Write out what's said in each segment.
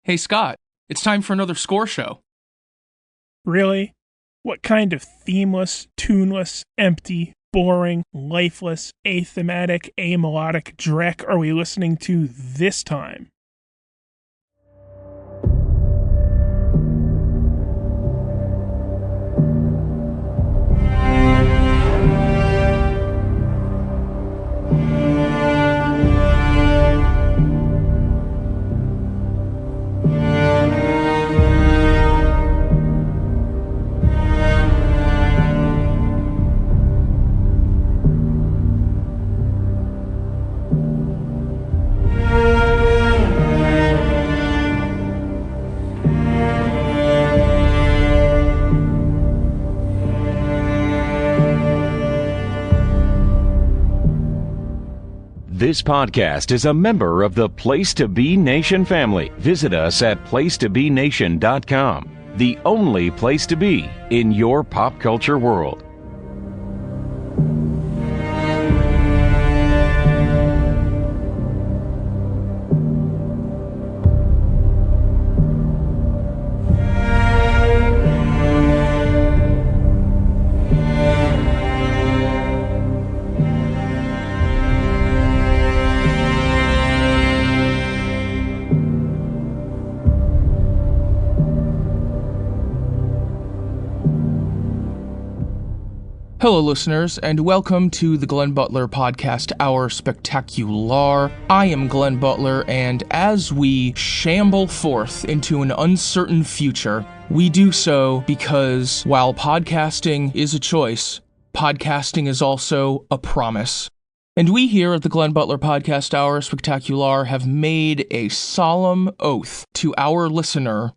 Hey Scott, it's time for another score show. Really? What kind of themeless, tuneless, empty, boring, lifeless, athematic, amelodic dreck are we listening to this time? This podcast is a member of the Place to Be Nation family. Visit us at placetobenation.com, the only place to be in your pop culture world. Hello listeners, and welcome to the Glenn Butler Podcast Hour Spectacular. I am Glenn Butler, and as we shamble forth into an uncertain future, we do so because while podcasting is a choice, podcasting is also a promise. And we here at the Glenn Butler Podcast Hour Spectacular have made a solemn oath to our listener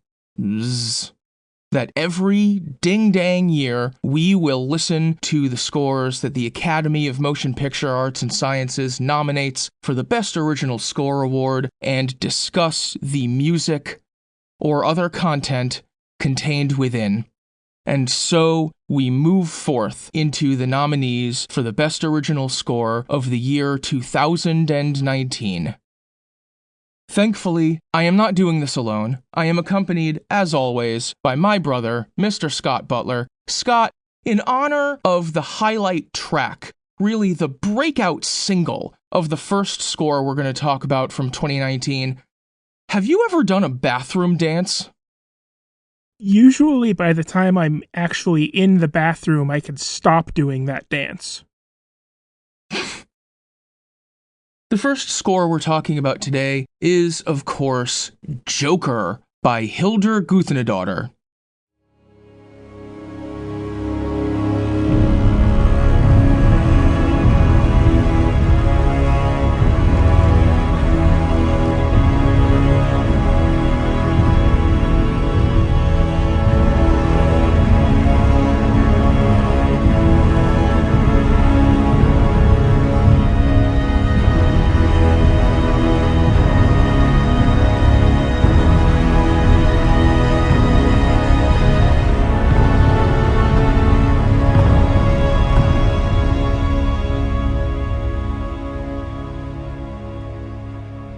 that every ding-dang year, we will listen to the scores that the Academy of Motion Picture Arts and Sciences nominates for the Best Original Score Award and discuss the music or other content contained within. And so we move forth into the nominees for the Best Original Score of the year 2019. Thankfully, I am not doing this alone. I am accompanied, as always, by my brother, Mr. Scott Butler. Scott, in honor of the highlight track, really the breakout single of the first score we're going to talk about from 2019, have you ever done a bathroom dance? Usually by the time I'm actually in the bathroom, I can stop doing that dance. The first score we're talking about today is, of course, Joker by Hildur Guðnadóttir.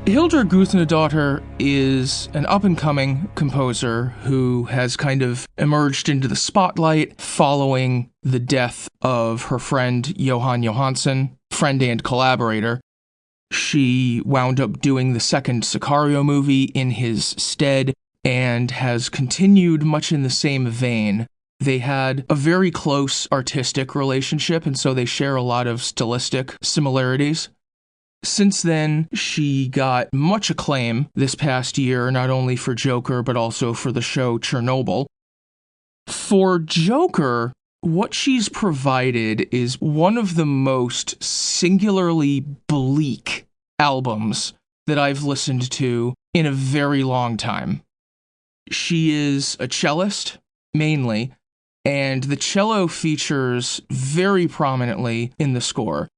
Hildur Guðnadóttir is an up-and-coming composer who has kind of emerged into the spotlight following the death of her friend Jóhann Jóhannsson, friend and collaborator. She wound up doing the second Sicario movie in his stead and has continued much in the same vein. They had a very close artistic relationship, and so they share a lot of stylistic similarities. Since then, she got much acclaim this past year, not only for Joker, but also for the show Chernobyl. For Joker, what she's provided is one of the most singularly bleak albums that I've listened to in a very long time. She is a cellist, mainly, and the cello features very prominently in the score.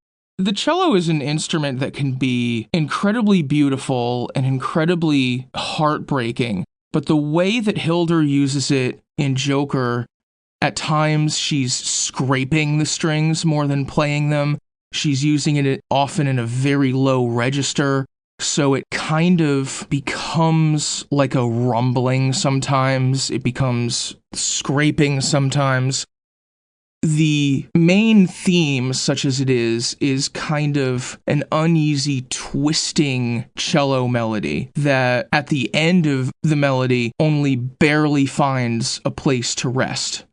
The cello is an instrument that can be incredibly beautiful and incredibly heartbreaking, but the way that Hildur uses it in Joker, at times she's scraping the strings more than playing them. She's using it often in a very low register. So it kind of becomes like a rumbling sometimes. It becomes scraping sometimes. The main theme, such as it is kind of an uneasy, twisting cello melody that at the end of the melody only barely finds a place to rest.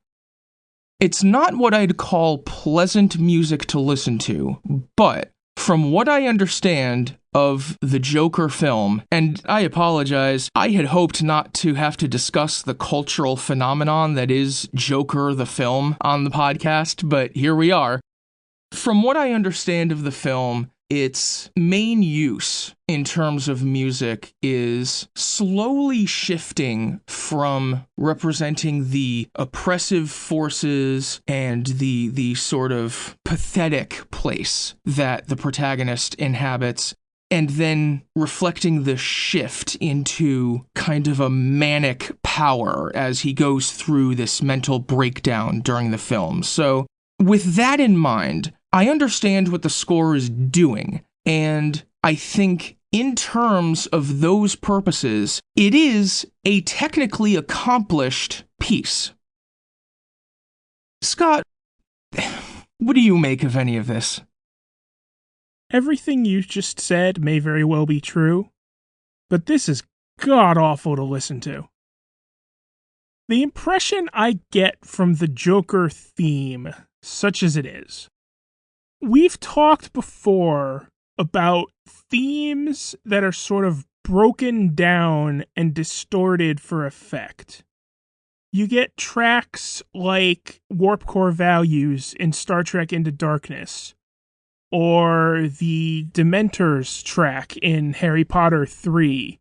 It's not what I'd call pleasant music to listen to, but from what I understand of the Joker film, and I apologize, I had hoped not to have to discuss the cultural phenomenon that is Joker the film on the podcast, but here we are. From what I understand of the film, its main use in terms of music is slowly shifting from representing the oppressive forces and the sort of pathetic place that the protagonist inhabits, and then reflecting the shift into kind of a manic power as he goes through this mental breakdown during the film. So, with that in mind, I understand what the score is doing, and I think in terms of those purposes, it is a technically accomplished piece. Scott, what do you make of any of this? Everything you just said may very well be true, but this is god-awful to listen to. The impression I get from the Joker theme, such as it is, we've talked before about themes that are sort of broken down and distorted for effect. You get tracks like Warp Core Values in Star Trek Into Darkness, or the Dementors track in Harry Potter 3,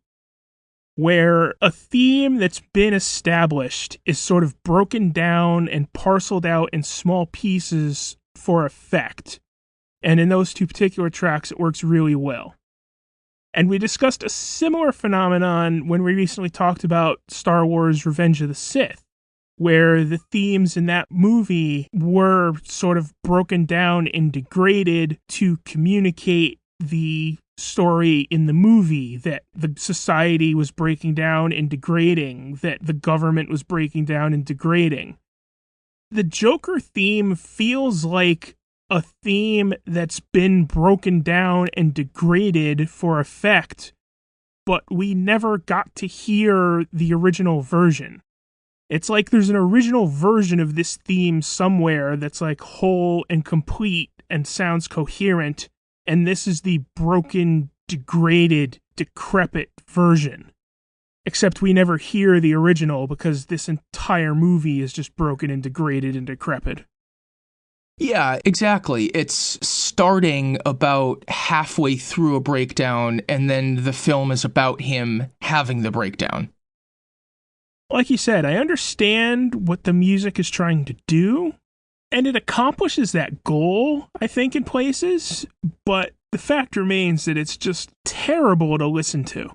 where a theme that's been established is sort of broken down and parceled out in small pieces for effect. And in those two particular tracks, it works really well. And we discussed a similar phenomenon when we recently talked about Star Wars Revenge of the Sith, where the themes in that movie were sort of broken down and degraded to communicate the story in the movie, that the society was breaking down and degrading, that the government was breaking down and degrading. The Joker theme feels like a theme that's been broken down and degraded for effect, but we never got to hear the original version. It's like there's an original version of this theme somewhere that's like whole and complete and sounds coherent, and this is the broken, degraded, decrepit version. Except we never hear the original because this entire movie is just broken and degraded and decrepit. Yeah, exactly. It's starting about halfway through a breakdown, and then the film is about him having the breakdown. Like you said, I understand what the music is trying to do, and it accomplishes that goal, I think, in places, but the fact remains that it's just terrible to listen to.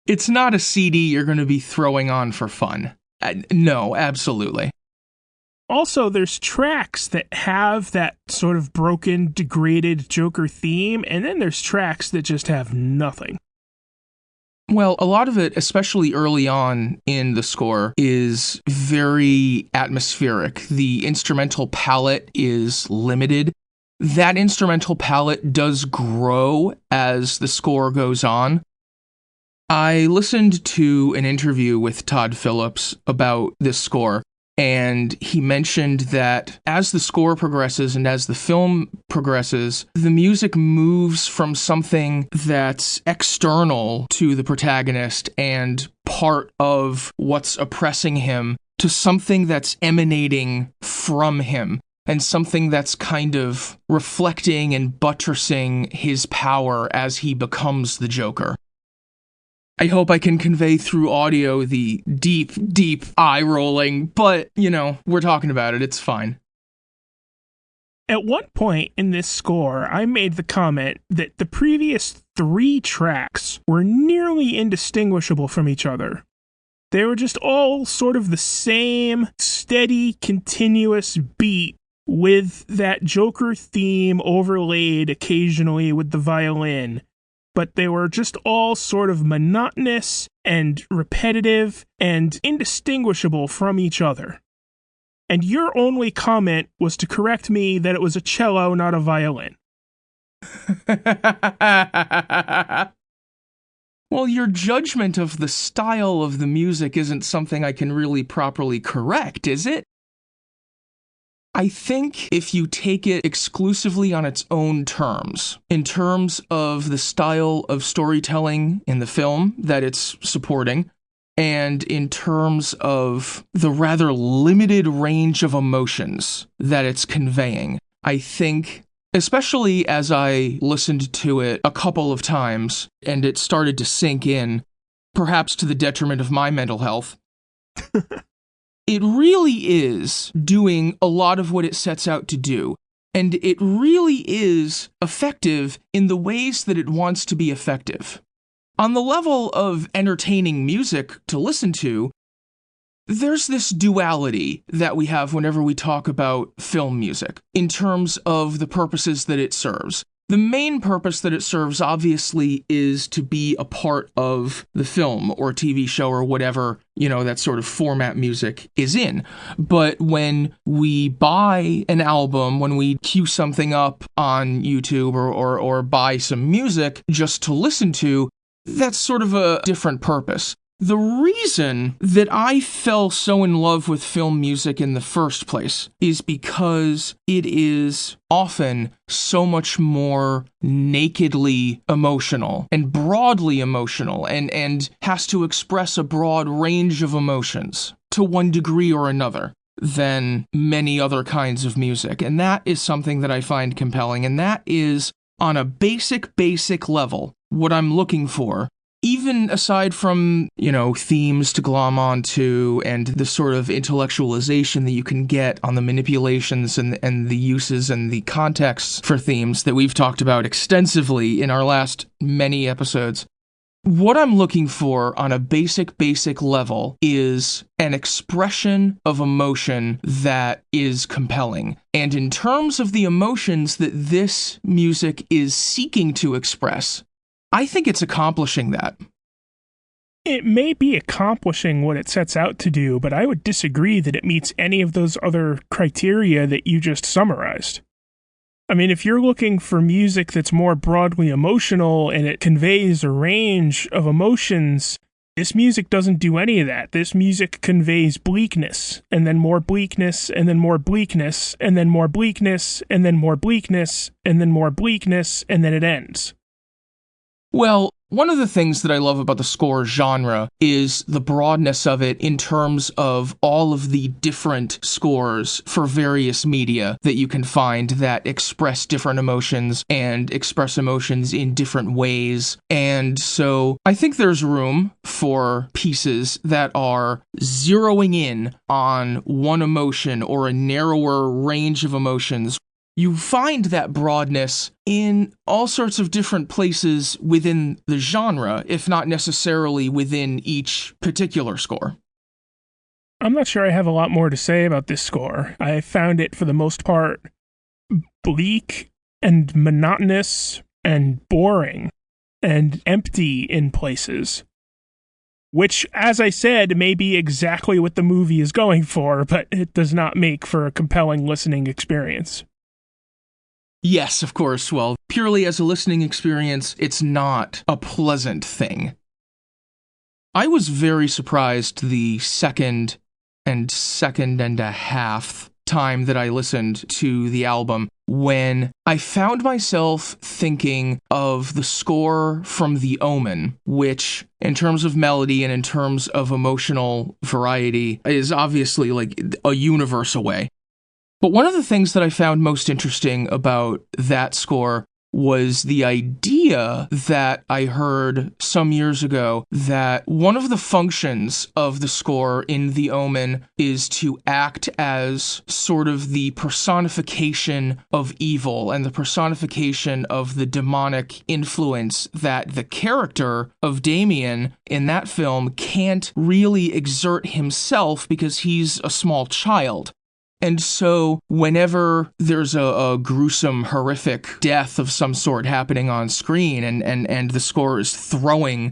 It's not a CD you're going to be throwing on for fun. No, absolutely. Also, there's tracks that have that sort of broken, degraded Joker theme, and then there's tracks that just have nothing. Well, a lot of it, especially early on in the score, is very atmospheric. The instrumental palette is limited. That instrumental palette does grow as the score goes on. I listened to an interview with Todd Phillips about this score, and he mentioned that as the score progresses and as the film progresses, the music moves from something that's external to the protagonist and part of what's oppressing him to something that's emanating from him and something that's kind of reflecting and buttressing his power as he becomes the Joker. I hope I can convey through audio the deep, deep eye rolling, but, we're talking about it. It's fine. At one point in this score, I made the comment that the previous 3 tracks were nearly indistinguishable from each other. They were just all sort of the same steady, continuous beat with that Joker theme overlaid occasionally with the violin. but they were just all sort of monotonous and repetitive and indistinguishable from each other. And your only comment was to correct me that it was a cello, not a violin. Well, your judgment of the style of the music isn't something I can really properly correct, is it? I think if you take it exclusively on its own terms, in terms of the style of storytelling in the film that it's supporting, and in terms of the rather limited range of emotions that it's conveying, I think, especially as I listened to it a couple of times and it started to sink in, perhaps to the detriment of my mental health, it really is doing a lot of what it sets out to do. And it really is effective in the ways that it wants to be effective. On the level of entertaining music to listen to, there's this duality that we have whenever we talk about film music in terms of the purposes that it serves. The main purpose that it serves, obviously, is to be a part of the film or TV show or whatever, that sort of format music is in. But when we buy an album, when we queue something up on YouTube or buy some music just to listen to, that's sort of a different purpose. The reason that I fell so in love with film music in the first place is because it is often so much more nakedly emotional and broadly emotional and has to express a broad range of emotions to one degree or another than many other kinds of music. And that is something that I find compelling. And that is, on a basic level, what I'm looking for. Even aside from, themes to glom onto and the sort of intellectualization that you can get on the manipulations and the uses and the contexts for themes that we've talked about extensively in our last many episodes, what I'm looking for on a basic level is an expression of emotion that is compelling. And in terms of the emotions that this music is seeking to express, I think it's accomplishing that. It may be accomplishing what it sets out to do, but I would disagree that it meets any of those other criteria that you just summarized. I mean, if you're looking for music that's more broadly emotional and it conveys a range of emotions, this music doesn't do any of that. This music conveys bleakness, and then more bleakness, and then more bleakness, and then more bleakness, and then more bleakness, and then more bleakness, and then it ends. Well, one of the things that I love about the score genre is the broadness of it in terms of all of the different scores for various media that you can find that express different emotions and express emotions in different ways. And so I think there's room for pieces that are zeroing in on one emotion or a narrower range of emotions. You find that broadness in all sorts of different places within the genre, if not necessarily within each particular score. I'm not sure I have a lot more to say about this score. I found it, for the most part, bleak and monotonous and boring and empty in places. Which, as I said, may be exactly what the movie is going for, but it does not make for a compelling listening experience. Yes, of course. Well, purely as a listening experience, it's not a pleasant thing. I was very surprised the second and a half time that I listened to the album when I found myself thinking of the score from The Omen, which, in terms of melody and in terms of emotional variety, is obviously like a universe away. But one of the things that I found most interesting about that score was the idea that I heard some years ago that one of the functions of the score in The Omen is to act as sort of the personification of evil and the personification of the demonic influence that the character of Damien in that film can't really exert himself because he's a small child. And so whenever there's a gruesome, horrific death of some sort happening on screen and the score is throwing,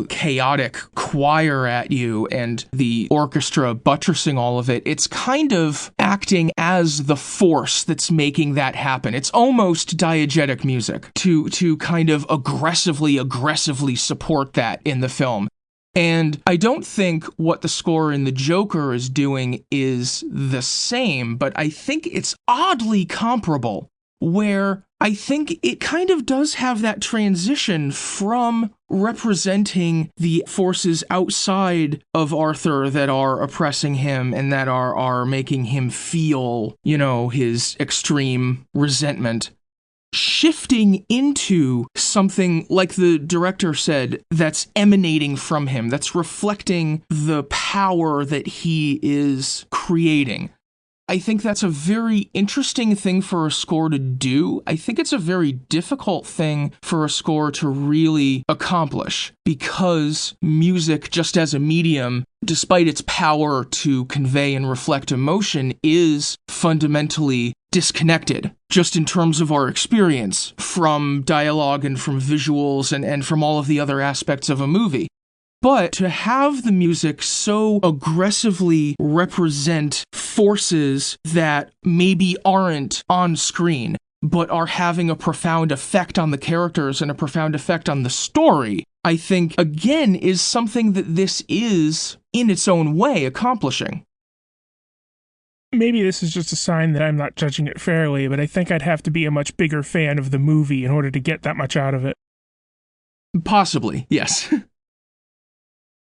chaotic choir at you and the orchestra buttressing all of it, it's kind of acting as the force that's making that happen. It's almost diegetic music to kind of aggressively support that in the film. And I don't think what the score in The Joker is doing is the same, but I think it's oddly comparable, where I think it kind of does have that transition from representing the forces outside of Arthur that are oppressing him and that are making him feel, his extreme resentment, shifting into something, like the director said, that's emanating from him, that's reflecting the power that he is creating. I think that's a very interesting thing for a score to do. I think it's a very difficult thing for a score to really accomplish, because music, just as a medium, despite its power to convey and reflect emotion, is fundamentally disconnected, just in terms of our experience, from dialogue and from visuals and from all of the other aspects of a movie. But to have the music so aggressively represent forces that maybe aren't on screen, but are having a profound effect on the characters and a profound effect on the story, I think, again, is something that this is, in its own way, accomplishing. Maybe this is just a sign that I'm not judging it fairly, but I think I'd have to be a much bigger fan of the movie in order to get that much out of it. Possibly, yes.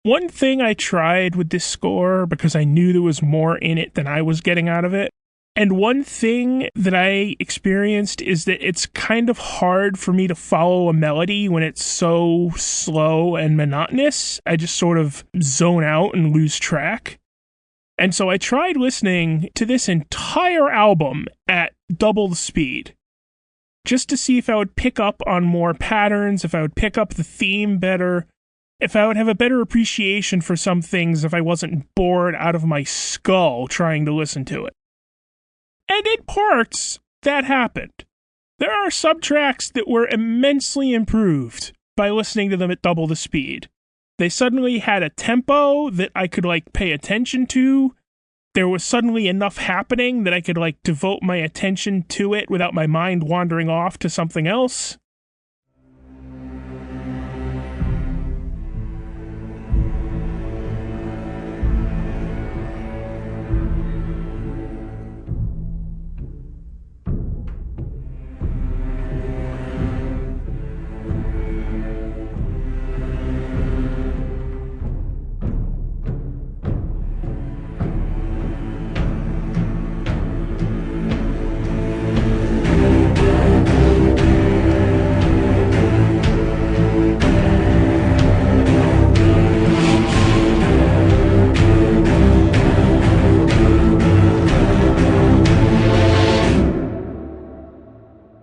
One thing I tried with this score, because I knew there was more in it than I was getting out of it, and one thing that I experienced is that it's kind of hard for me to follow a melody when it's so slow and monotonous. I just sort of zone out and lose track. And so I tried listening to this entire album at double the speed, just to see if I would pick up on more patterns, if I would pick up the theme better, if I would have a better appreciation for some things if I wasn't bored out of my skull trying to listen to it. And in parts, that happened. There are subtracks that were immensely improved by listening to them at double the speed. They suddenly had a tempo that I could, pay attention to. There was suddenly enough happening that I could, devote my attention to it without my mind wandering off to something else.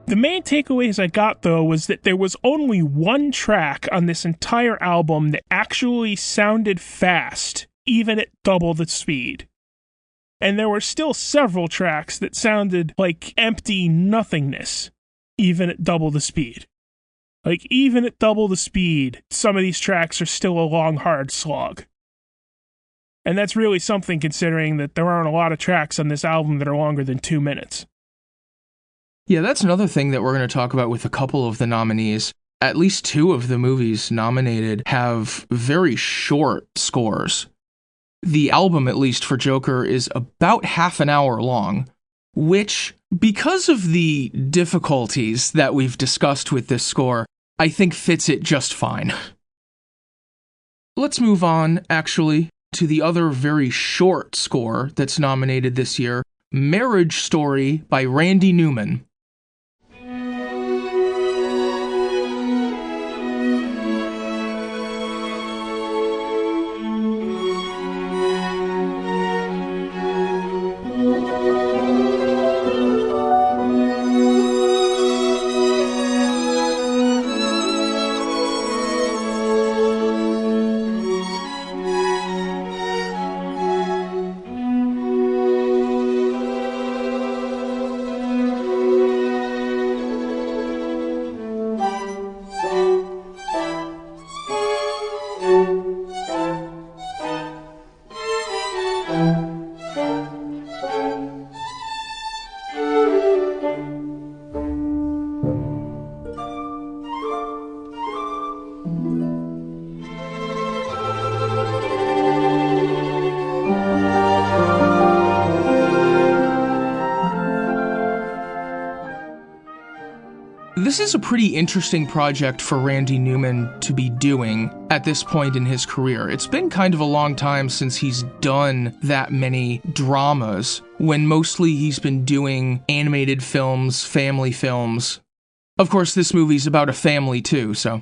The main takeaways I got, though, was that there was only one track on this entire album that actually sounded fast, even at double the speed. And there were still several tracks that sounded like empty nothingness, even at double the speed. Even at double the speed, some of these tracks are still a long, hard slog. And that's really something, considering that there aren't a lot of tracks on this album that are longer than 2 minutes. Yeah, that's another thing that we're going to talk about with a couple of the nominees. At least 2 of the movies nominated have very short scores. The album, at least for Joker, is about half an hour long, which, because of the difficulties that we've discussed with this score, I think fits it just fine. Let's move on, actually, to the other very short score that's nominated this year, Marriage Story by Randy Newman. This is a pretty interesting project for Randy Newman to be doing at this point in his career. It's been kind of a long time since he's done that many dramas, when mostly he's been doing animated films, family films. Of course, this movie's about a family too, so.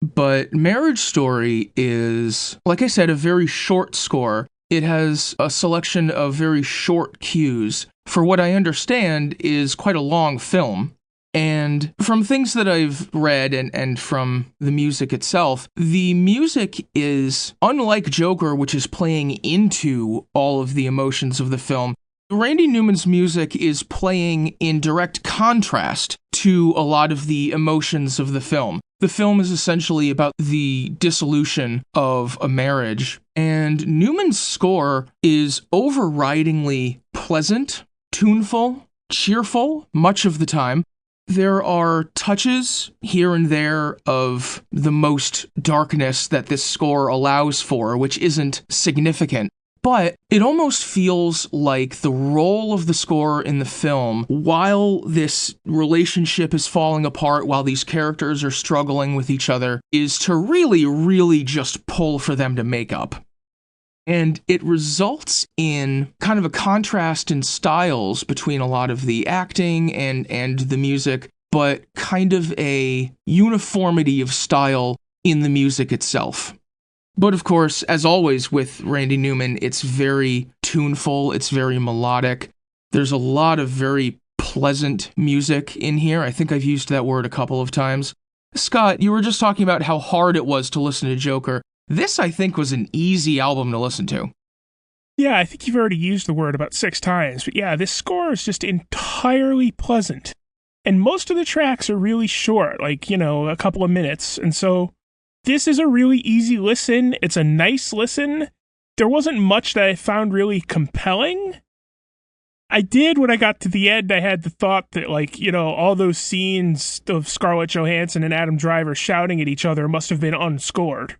But Marriage Story is, like I said, a very short score. It has a selection of very short cues for what I understand is quite a long film. And from things that I've read and from the music itself, the music is, unlike Joker, which is playing into all of the emotions of the film, Randy Newman's music is playing in direct contrast to a lot of the emotions of the film. The film is essentially about the dissolution of a marriage, and Newman's score is overridingly pleasant, tuneful, cheerful much of the time. There are touches here and there of the most darkness that this score allows for, which isn't significant. But it almost feels like the role of the score in the film, while this relationship is falling apart, while these characters are struggling with each other, is to really, really just pull for them to make up. And it results in kind of a contrast in styles between a lot of the acting and the music, but kind of a uniformity of style in the music itself. But of course, as always with Randy Newman, it's very tuneful, it's very melodic. There's a lot of very pleasant music in here. I think I've used that word a couple of times. Scott, you were just talking about how hard it was to listen to Joker. This, I think, was an easy album to listen to. Yeah, I think you've already used the word about 6 times, but yeah, this score is just entirely pleasant. And most of the tracks are really short, like, a couple of minutes, and so this is a really easy listen. It's a nice listen. There wasn't much that I found really compelling. I did, when I got to the end, I had the thought that, all those scenes of Scarlett Johansson and Adam Driver shouting at each other must have been unscored.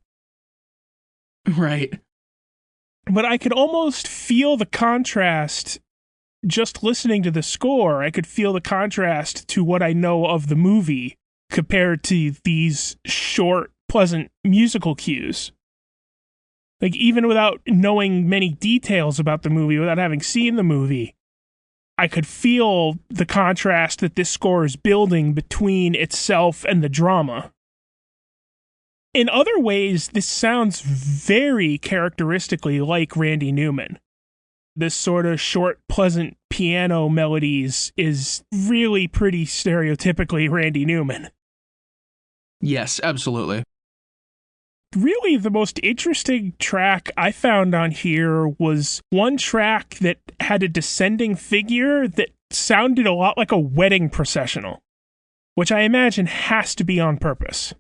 Right. But I could almost feel the contrast just listening to the score. I could feel the contrast to what I know of the movie compared to these short, pleasant musical cues. Like, even without knowing many details about the movie, without having seen the movie, I could feel the contrast that this score is building between itself and the drama. In other ways, this sounds very characteristically like Randy Newman. This sort of short, pleasant piano melodies is really pretty stereotypically Randy Newman. Yes, absolutely. Really, the most interesting track I found on here was one track that had a descending figure that sounded a lot like a wedding processional, which I imagine has to be on purpose.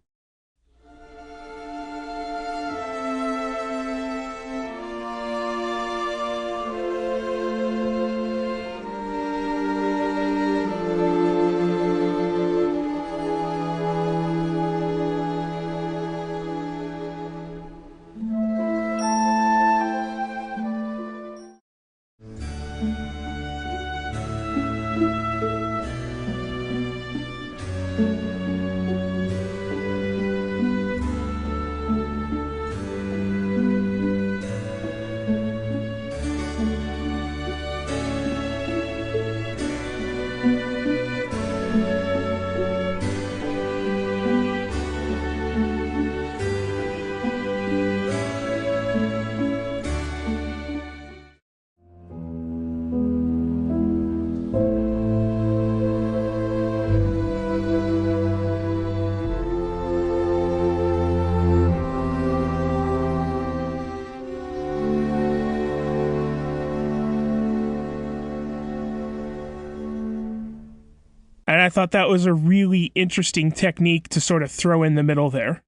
And I thought that was a really interesting technique to sort of throw in the middle there.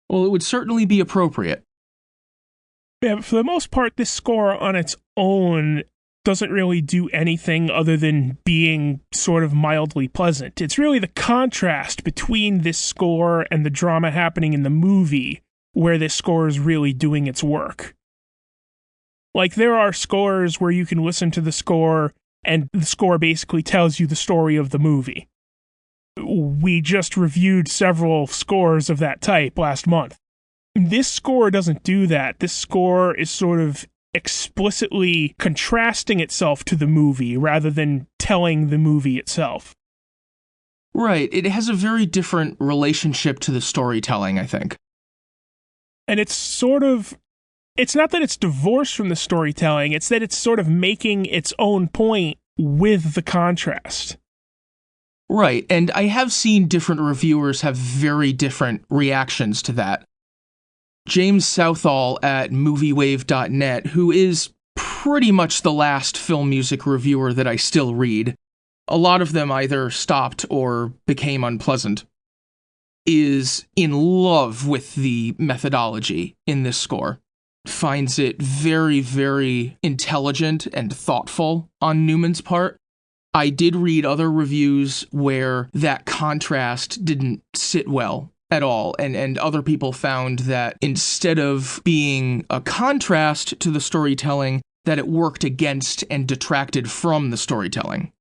Well, it would certainly be appropriate. Yeah, but for the most part, this score on its own doesn't really do anything other than being sort of mildly pleasant. It's really the contrast between this score and the drama happening in the movie where this score is really doing its work. Like, there are scores where you can listen to the score and the score basically tells you the story of the movie. We just reviewed several scores of that type last month. This score doesn't do that. This score is sort of explicitly contrasting itself to the movie rather than telling the movie itself. Right. It has a very different relationship to the storytelling, I think. And it's not that it's divorced from the storytelling, it's that it's sort of making its own point with the contrast. Right, and I have seen different reviewers have very different reactions to that. James Southall at moviewave.net, who is pretty much the last film music reviewer that I still read, a lot of them either stopped or became unpleasant, is in love with the methodology in this score. Finds it very, very intelligent and thoughtful on Newman's part. I did read other reviews where that contrast didn't sit well at all, and other people found that instead of being a contrast to the storytelling, that it worked against and detracted from the storytelling.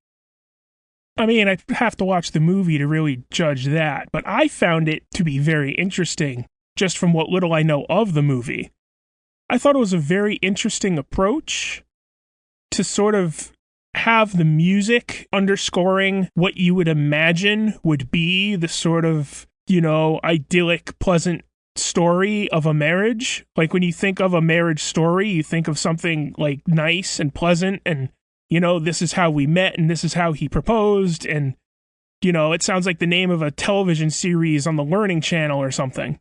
I mean, I have to watch the movie to really judge that, but I found it to be very interesting, just from what little I know of the movie. I thought it was a very interesting approach to sort of have the music underscoring what you would imagine would be the sort of, idyllic, pleasant story of a marriage. Like when you think of a marriage story, you think of something like nice and pleasant and, this is how we met and this is how he proposed. And, it sounds like the name of a television series on the Learning Channel or something.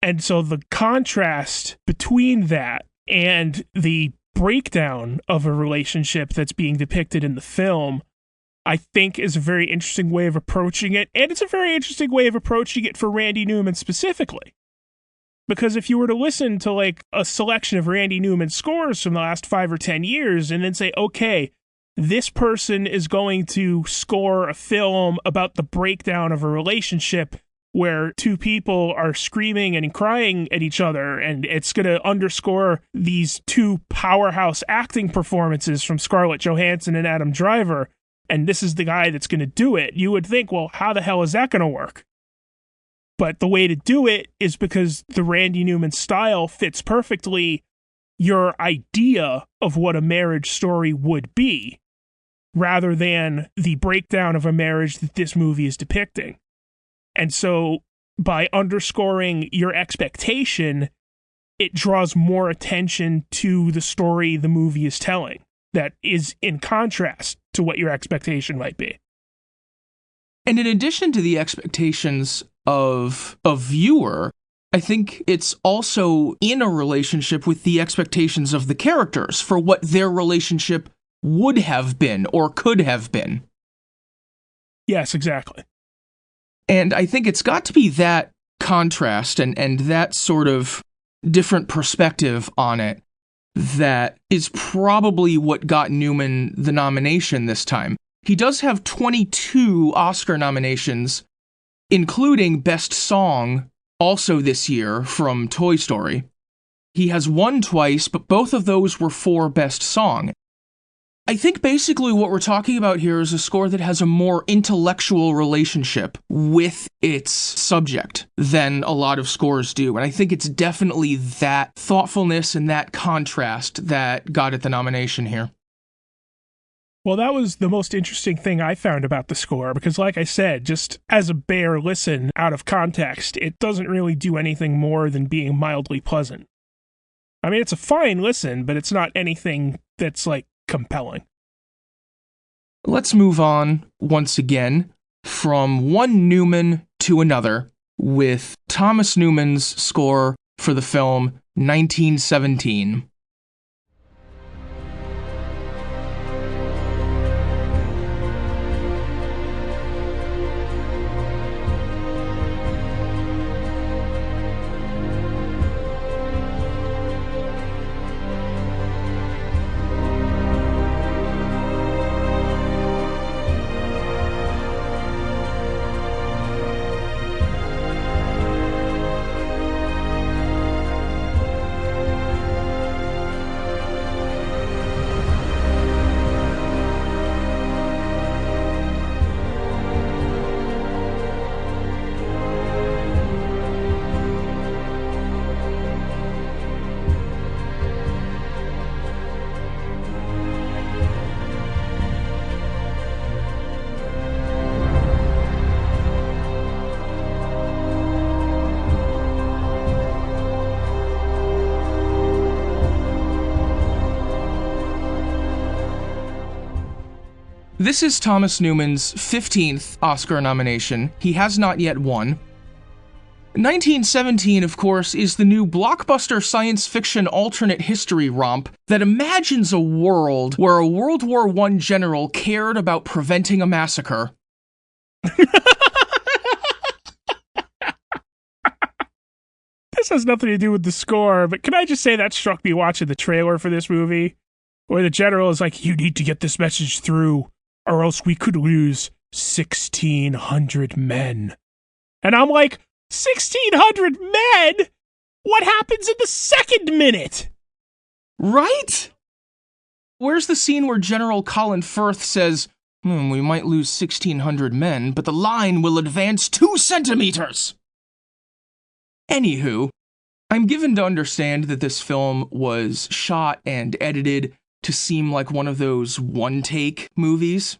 And so the contrast between that and the breakdown of a relationship that's being depicted in the film, I think is a very interesting way of approaching it. And it's a very interesting way of approaching it for Randy Newman specifically. Because if you were to listen to like a selection of Randy Newman scores from the last 5 or 10 years and then say, okay, this person is going to score a film about the breakdown of a relationship where two people are screaming and crying at each other, and it's going to underscore these two powerhouse acting performances from Scarlett Johansson and Adam Driver, and this is the guy that's going to do it, you would think, well, how the hell is that going to work? But the way to do it is because the Randy Newman style fits perfectly your idea of what a marriage story would be, rather than the breakdown of a marriage that this movie is depicting. And so by underscoring your expectation, it draws more attention to the story the movie is telling that is in contrast to what your expectation might be. And in addition to the expectations of a viewer, I think it's also in a relationship with the expectations of the characters for what their relationship would have been or could have been. Yes, exactly. And I think it's got to be that contrast and that sort of different perspective on it that is probably what got Newman the nomination this time. He does have 22 Oscar nominations, including Best Song, also this year from Toy Story. He has won twice, but both of those were for Best Song. I think basically what we're talking about here is a score that has a more intellectual relationship with its subject than a lot of scores do. And I think it's definitely that thoughtfulness and that contrast that got it the nomination here. Well, that was the most interesting thing I found about the score, because like I said, just as a bare listen out of context, it doesn't really do anything more than being mildly pleasant. I mean, it's a fine listen, but it's not anything that's like compelling. Let's move on once again from one Newman to another with Thomas Newman's score for the film 1917. This is Thomas Newman's 15th Oscar nomination. He has not yet won. 1917, of course, is the new blockbuster science fiction alternate history romp that imagines a world where a World War I general cared about preventing a massacre. This has nothing to do with the score, but can I just say that struck me watching the trailer for this movie, where the general is like, you need to get this message through, or else we could lose 1,600 men. And I'm like, 1,600 men? What happens in the second minute? Right? Where's the scene where General Colin Firth says, we might lose 1,600 men, but the line will advance 2 centimeters? Anywho, I'm given to understand that this film was shot and edited to seem like one of those one-take movies.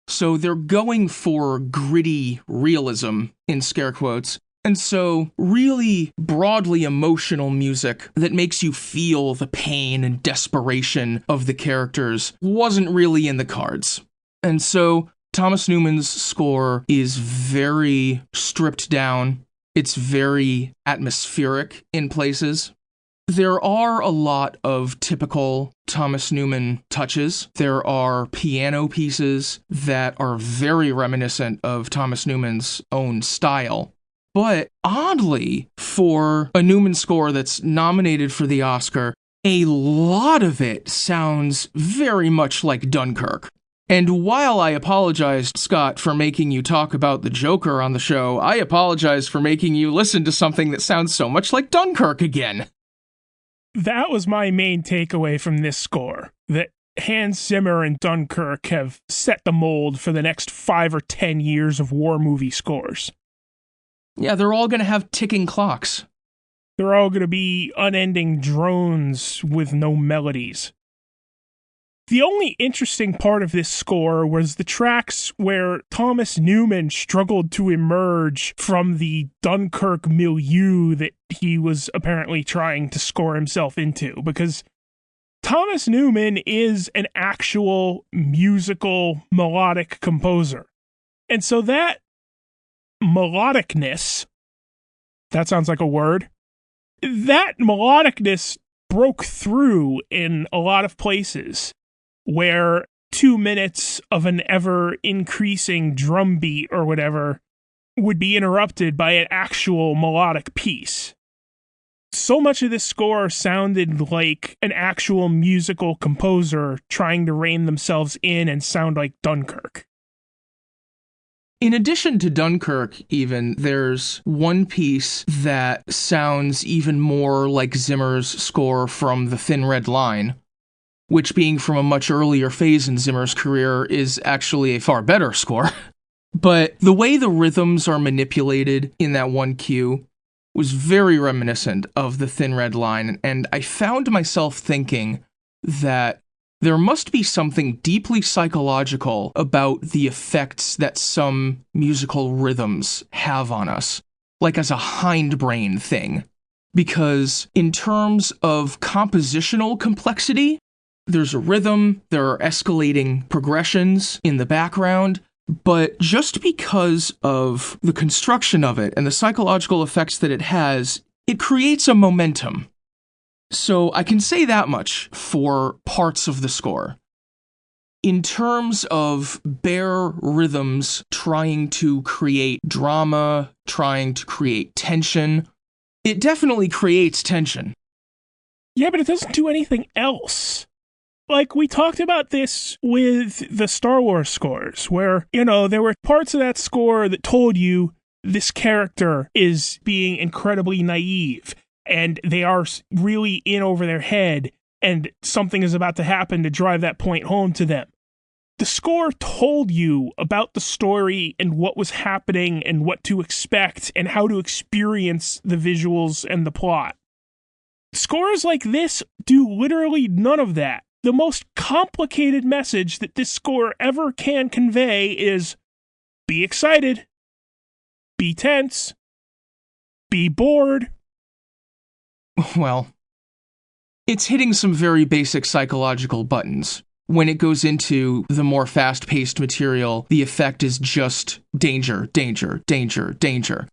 So they're going for gritty realism, in scare quotes, and so really broadly emotional music that makes you feel the pain and desperation of the characters wasn't really in the cards. And so Thomas Newman's score is very stripped down. It's very atmospheric in places. There are a lot of typical Thomas Newman touches. There are piano pieces that are very reminiscent of Thomas Newman's own style. But oddly, for a Newman score that's nominated for the Oscar, a lot of it sounds very much like Dunkirk. And while I apologized, Scott, for making you talk about the Joker on the show, I apologize for making you listen to something that sounds so much like Dunkirk again. That was my main takeaway from this score, that Hans Zimmer and Dunkirk have set the mold for the next 5 or 10 years of war movie scores. Yeah, they're all going to have ticking clocks. They're all going to be unending drones with no melodies. The only interesting part of this score was the tracks where Thomas Newman struggled to emerge from the Dunkirk milieu that he was apparently trying to score himself into, because Thomas Newman is an actual musical melodic composer. And so that melodicness, that sounds like a word, that melodicness broke through in a lot of places where 2 minutes of an ever-increasing drum beat or whatever would be interrupted by an actual melodic piece. So much of this score sounded like an actual musical composer trying to rein themselves in and sound like Dunkirk. In addition to Dunkirk, even, there's one piece that sounds even more like Zimmer's score from The Thin Red Line, which, being from a much earlier phase in Zimmer's career, is actually a far better score. But the way the rhythms are manipulated in that one cue was very reminiscent of The Thin Red Line, and I found myself thinking that there must be something deeply psychological about the effects that some musical rhythms have on us, like as a hindbrain thing. Because in terms of compositional complexity, there's a rhythm, there are escalating progressions in the background, but just because of the construction of it and the psychological effects that it has, it creates a momentum. So I can say that much for parts of the score. In terms of bare rhythms trying to create drama, trying to create tension, it definitely creates tension. Yeah, but it doesn't do anything else. Like, we talked about this with the Star Wars scores, where, there were parts of that score that told you this character is being incredibly naive, and they are really in over their head, and something is about to happen to drive that point home to them. The score told you about the story and what was happening and what to expect and how to experience the visuals and the plot. Scores like this do literally none of that. The most complicated message that this score ever can convey is, be excited, be tense, be bored. Well, it's hitting some very basic psychological buttons. when it goes into the more fast-paced material, the effect is just danger, danger, danger, danger.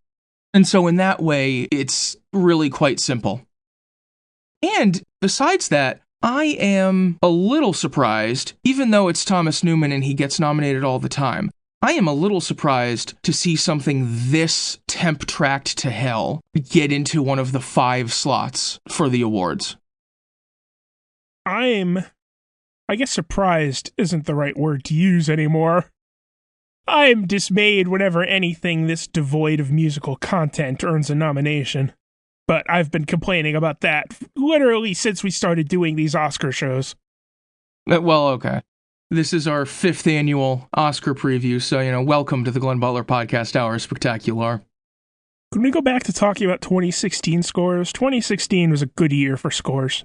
And so in that way, it's really quite simple. And besides that, I am a little surprised, even though it's Thomas Newman and he gets nominated all the time, I am a little surprised to see something this temp-tracked to hell get into one of the 5 slots for the awards. I guess surprised isn't the right word to use anymore. I'm dismayed whenever anything this devoid of musical content earns a nomination. But I've been complaining about that literally since we started doing these Oscar shows. Well, okay. This is our 5th annual Oscar preview, so, welcome to the Glenn Butler Podcast Hour Spectacular. Can we go back to talking about 2016 scores? 2016 was a good year for scores.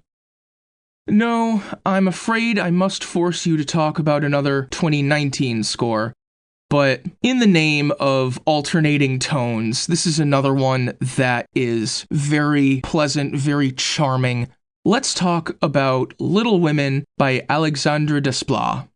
No, I'm afraid I must force you to talk about another 2019 score. But in the name of alternating tones, this is another one that is very pleasant, very charming. Let's talk about Little Women by Alexandre Desplat.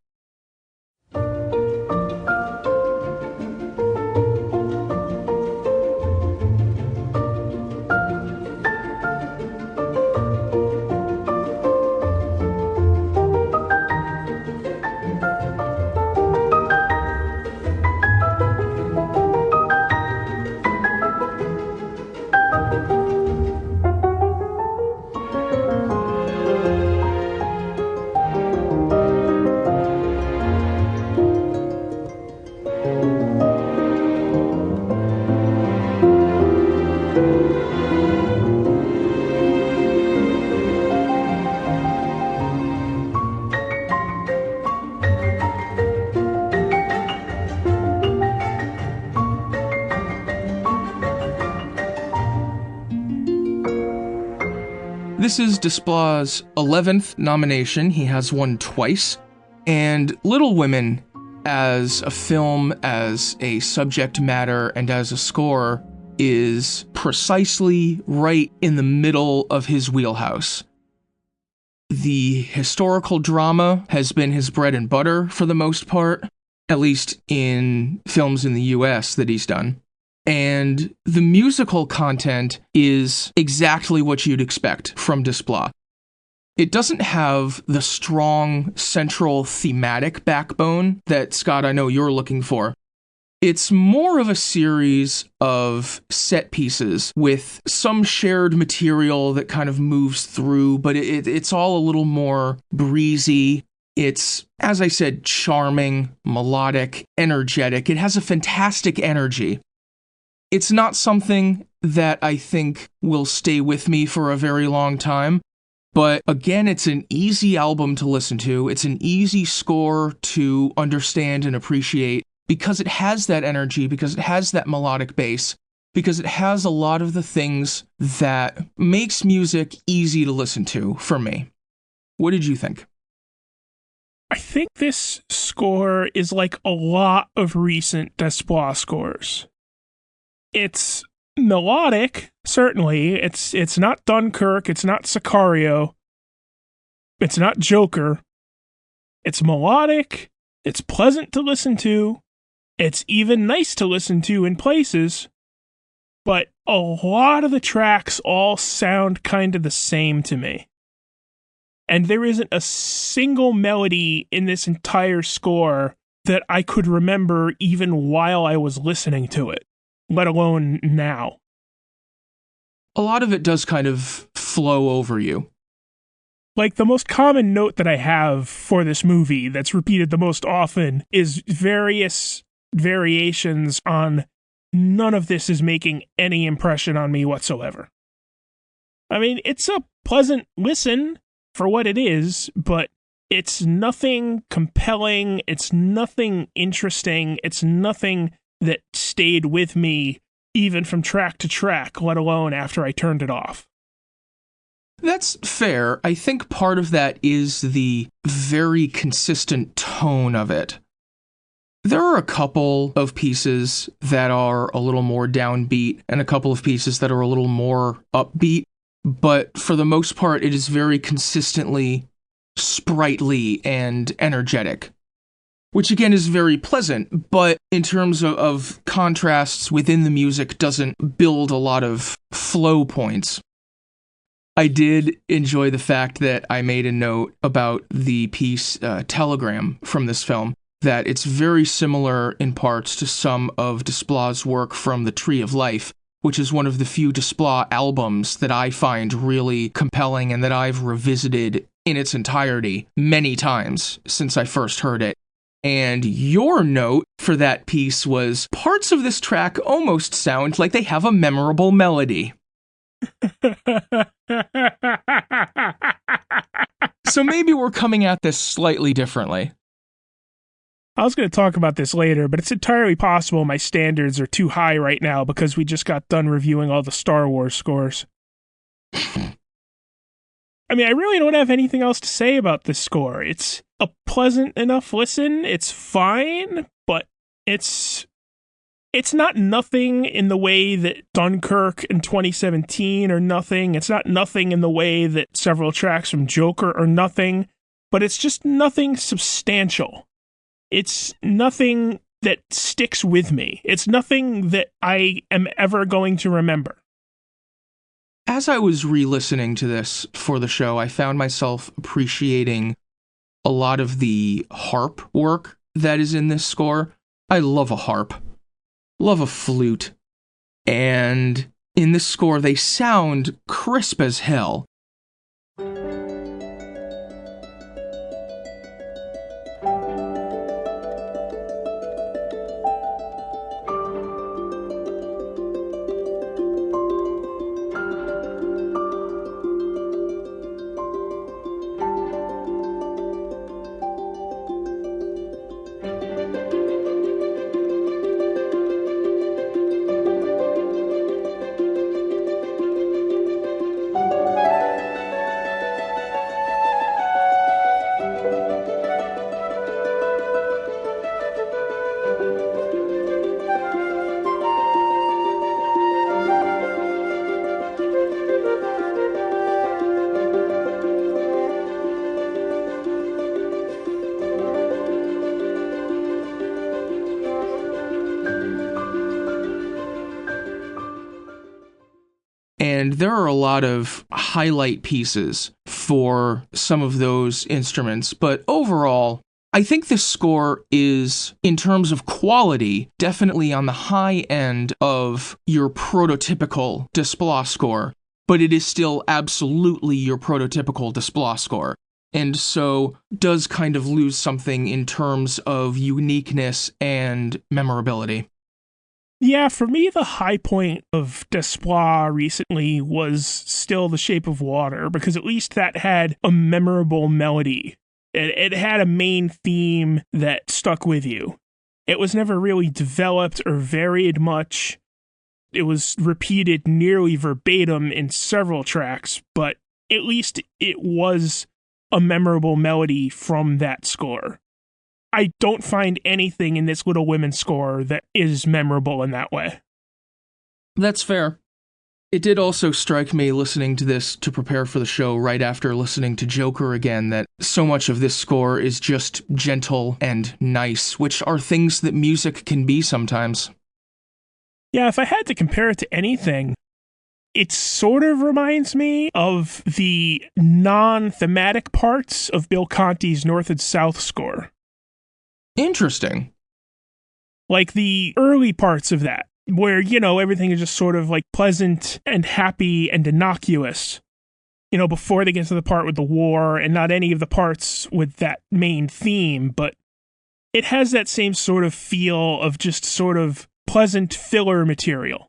This is Desplat's 11th nomination. He has won twice. And Little Women, as a film, as a subject matter, and as a score, is precisely right in the middle of his wheelhouse. The historical drama has been his bread and butter for the most part, at least in films in the US that he's done. And the musical content is exactly what you'd expect from Desplat. It doesn't have the strong central thematic backbone that, Scott, I know you're looking for. It's more of a series of set pieces with some shared material that kind of moves through, but it's all a little more breezy. It's, as I said, charming, melodic, energetic. It has a fantastic energy. It's not something that I think will stay with me for a very long time, but again, it's an easy album to listen to. It's an easy score to understand and appreciate because it has that energy, because it has that melodic bass, because it has a lot of the things that makes music easy to listen to for me. What did you think? I think this score is like a lot of recent Desplat scores. It's melodic, certainly. It's not Dunkirk, it's not Sicario, it's not Joker. It's melodic, it's pleasant to listen to, it's even nice to listen to in places, but a lot of the tracks all sound kind of the same to me. And there isn't a single melody in this entire score that I could remember even while I was listening to it, let alone now. A lot of it does kind of flow over you. Like, the most common note that I have for this movie that's repeated the most often is various variations on none of this is making any impression on me whatsoever. I mean, it's a pleasant listen for what it is, but it's nothing compelling, it's nothing interesting, it's nothing that stayed with me even from track to track, let alone after I turned it off. That's fair. I think part of that is the very consistent tone of it. There are a couple of pieces that are a little more downbeat and a couple of pieces that are a little more upbeat, but for the most part, it is very consistently sprightly and energetic, which again is very pleasant, but in terms of contrasts within the music doesn't build a lot of flow points. I did enjoy the fact that I made a note about the piece Telegram from this film, that it's very similar in parts to some of Desplat's work from The Tree of Life, which is one of the few Desplat albums that I find really compelling and that I've revisited in its entirety many times since I first heard it. And your note for that piece was, parts of this track almost sound like they have a memorable melody. So maybe we're coming at this slightly differently. I was going to talk about this later, but it's entirely possible my standards are too high right now because we just got done reviewing all the Star Wars scores. I mean, I really don't have anything else to say about this score. It's a pleasant enough listen. It's fine, but it's not nothing in the way that Dunkirk in 2017 are nothing. It's not nothing in the way that several tracks from Joker are nothing, but it's just nothing substantial. It's nothing that sticks with me. It's nothing that I am ever going to remember. As I was re-listening to this for the show, I found myself appreciating a lot of the harp work that is in this score. I love a harp. Love a flute. And in this score, they sound crisp as hell. And there are a lot of highlight pieces for some of those instruments, but overall, I think this score is, in terms of quality, definitely on the high end of your prototypical Desplat score, but it is still absolutely your prototypical Desplat score, and so does kind of lose something in terms of uniqueness and memorability. Yeah, for me, the high point of Desplat recently was still The Shape of Water, because at least that had a memorable melody. It had a main theme that stuck with you. It was never really developed or varied much. It was repeated nearly verbatim in several tracks, but at least it was a memorable melody from that score. I don't find anything in this Little Women score that is memorable in that way. That's fair. It did also strike me listening to this to prepare for the show right after listening to Joker again that so much of this score is just gentle and nice, which are things that music can be sometimes. Yeah, if I had to compare it to anything, it sort of reminds me of the non-thematic parts of Bill Conti's North and South score. Interesting. Like the early parts of that, where, everything is just sort of like pleasant and happy and innocuous, before they get to the part with the war, and not any of the parts with that main theme, but it has that same sort of feel of just sort of pleasant filler material.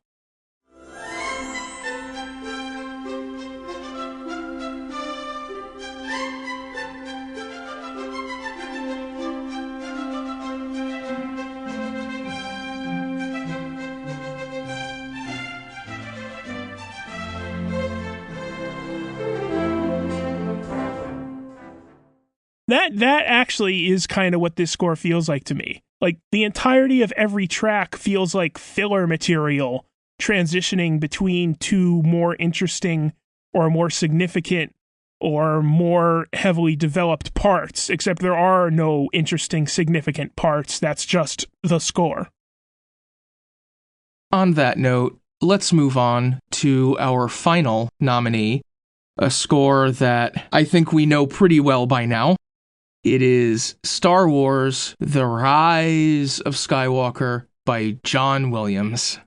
That actually is kind of what this score feels like to me. Like, the entirety of every track feels like filler material transitioning between two more interesting or more significant or more heavily developed parts, except there are no interesting, significant parts. That's just the score. On that note, let's move on to our final nominee, a score that I think we know pretty well by now. It is Star Wars: The Rise of Skywalker by John Williams.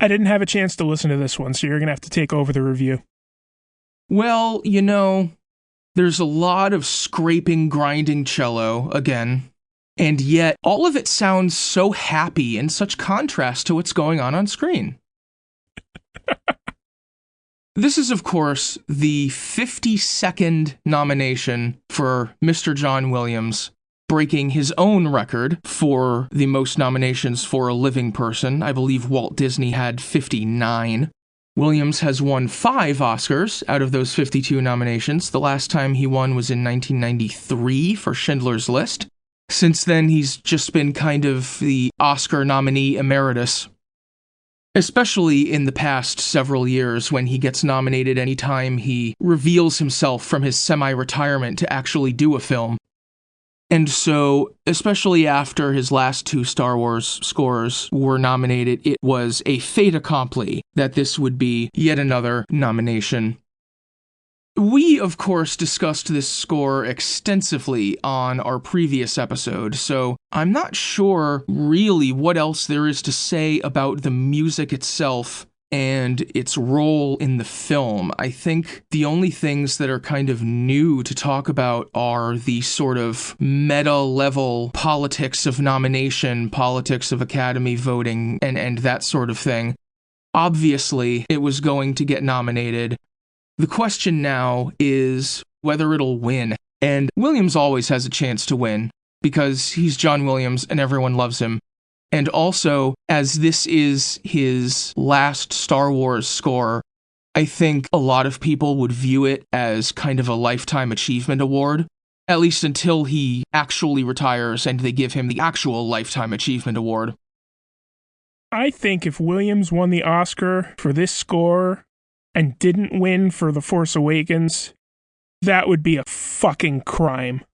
I didn't have a chance to listen to this one, so you're going to have to take over the review. Well, there's a lot of scraping, grinding cello, again, and yet all of it sounds so happy in such contrast to what's going on screen. This is, of course, the 52nd nomination for Mr. John Williams, breaking his own record for the most nominations for a living person. I believe Walt Disney had 59. Williams has won 5 Oscars out of those 52 nominations. The last time he won was in 1993 for Schindler's List. Since then, he's just been kind of the Oscar nominee emeritus, especially in the past several years when he gets nominated anytime he reveals himself from his semi-retirement to actually do a film. And so, especially after his last 2 Star Wars scores were nominated, it was a fait accompli that this would be yet another nomination. We, of course, discussed this score extensively on our previous episode, so I'm not sure really what else there is to say about the music itself and its role in the film. I think the only things that are kind of new to talk about are the sort of meta-level politics of nomination, politics of Academy voting, and that sort of thing. Obviously, it was going to get nominated. The question now is whether it'll win. And Williams always has a chance to win, because he's John Williams and everyone loves him. And also, as this is his last Star Wars score, I think a lot of people would view it as kind of a Lifetime Achievement Award, at least until he actually retires and they give him the actual Lifetime Achievement Award. I think if Williams won the Oscar for this score and didn't win for The Force Awakens, that would be a fucking crime.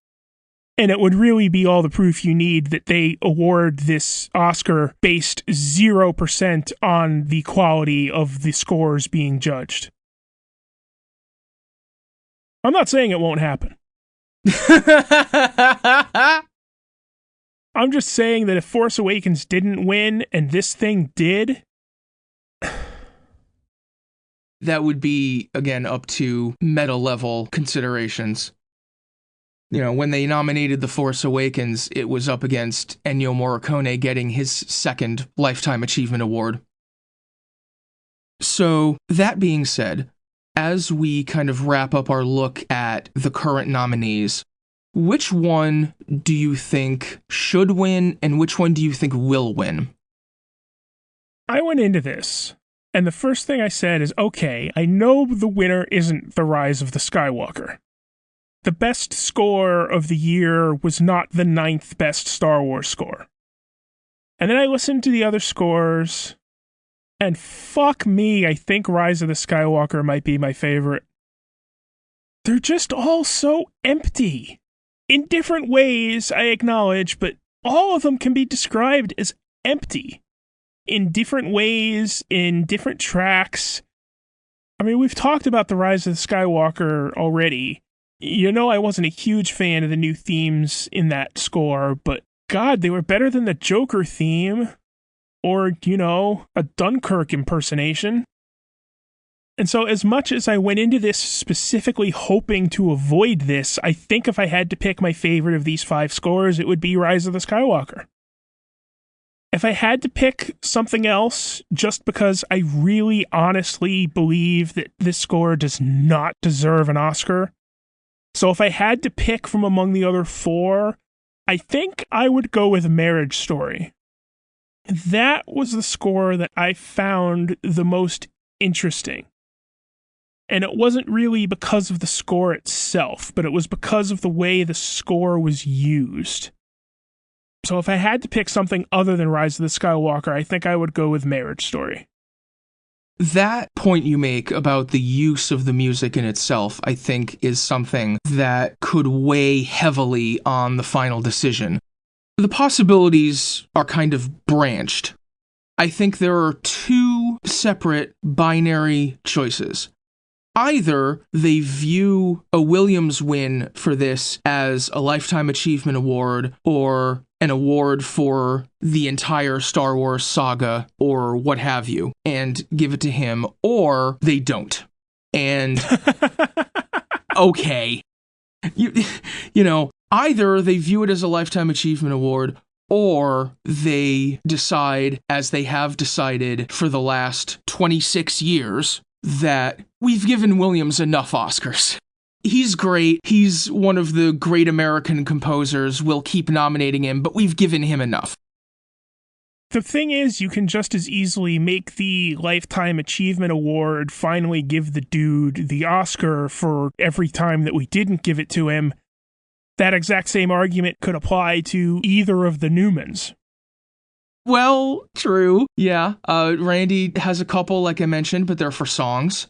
And it would really be all the proof you need that they award this Oscar based 0% on the quality of the scores being judged. I'm not saying it won't happen. I'm just saying that if Force Awakens didn't win and this thing did, that would be, again, up to meta-level considerations. When they nominated The Force Awakens, it was up against Ennio Morricone getting his second Lifetime Achievement Award. So, that being said, as we kind of wrap up our look at the current nominees, which one do you think should win, and which one do you think will win? I went into this, and the first thing I said is, okay, I know the winner isn't The Rise of the Skywalker. The best score of the year was not the 9th best Star Wars score. And then I listened to the other scores, and fuck me, I think Rise of the Skywalker might be my favorite. They're just all so empty. In different ways, I acknowledge, but all of them can be described as empty. In different ways, in different tracks. I mean, we've talked about The Rise of the Skywalker already. I wasn't a huge fan of the new themes in that score, but God, they were better than the Joker theme. or, a Dunkirk impersonation. And so as much as I went into this specifically hoping to avoid this, I think if I had to pick my favorite of these 5 scores, it would be Rise of the Skywalker. If I had to pick something else, just because I really honestly believe that this score does not deserve an Oscar, so if I had to pick from among the other 4, I think I would go with Marriage Story. That was the score that I found the most interesting. And it wasn't really because of the score itself, but it was because of the way the score was used. So if I had to pick something other than Rise of the Skywalker, I think I would go with Marriage Story. That point you make about the use of the music in itself, I think, is something that could weigh heavily on the final decision. The possibilities are kind of branched. I think there are 2 separate binary choices. Either they view a Williams win for this as a Lifetime Achievement Award or an award for the entire Star Wars saga or what have you, and give it to him, or they don't. And, okay. Either they view it as a Lifetime Achievement Award, or they decide, as they have decided for the last 26 years, that we've given Williams enough Oscars. He's great. He's one of the great American composers. We'll keep nominating him, but we've given him enough. The thing is, you can just as easily make the Lifetime Achievement Award finally give the dude the Oscar for every time that we didn't give it to him. That exact same argument could apply to either of the Newmans. Well, true. Yeah. Randy has a couple, like I mentioned, but they're for songs.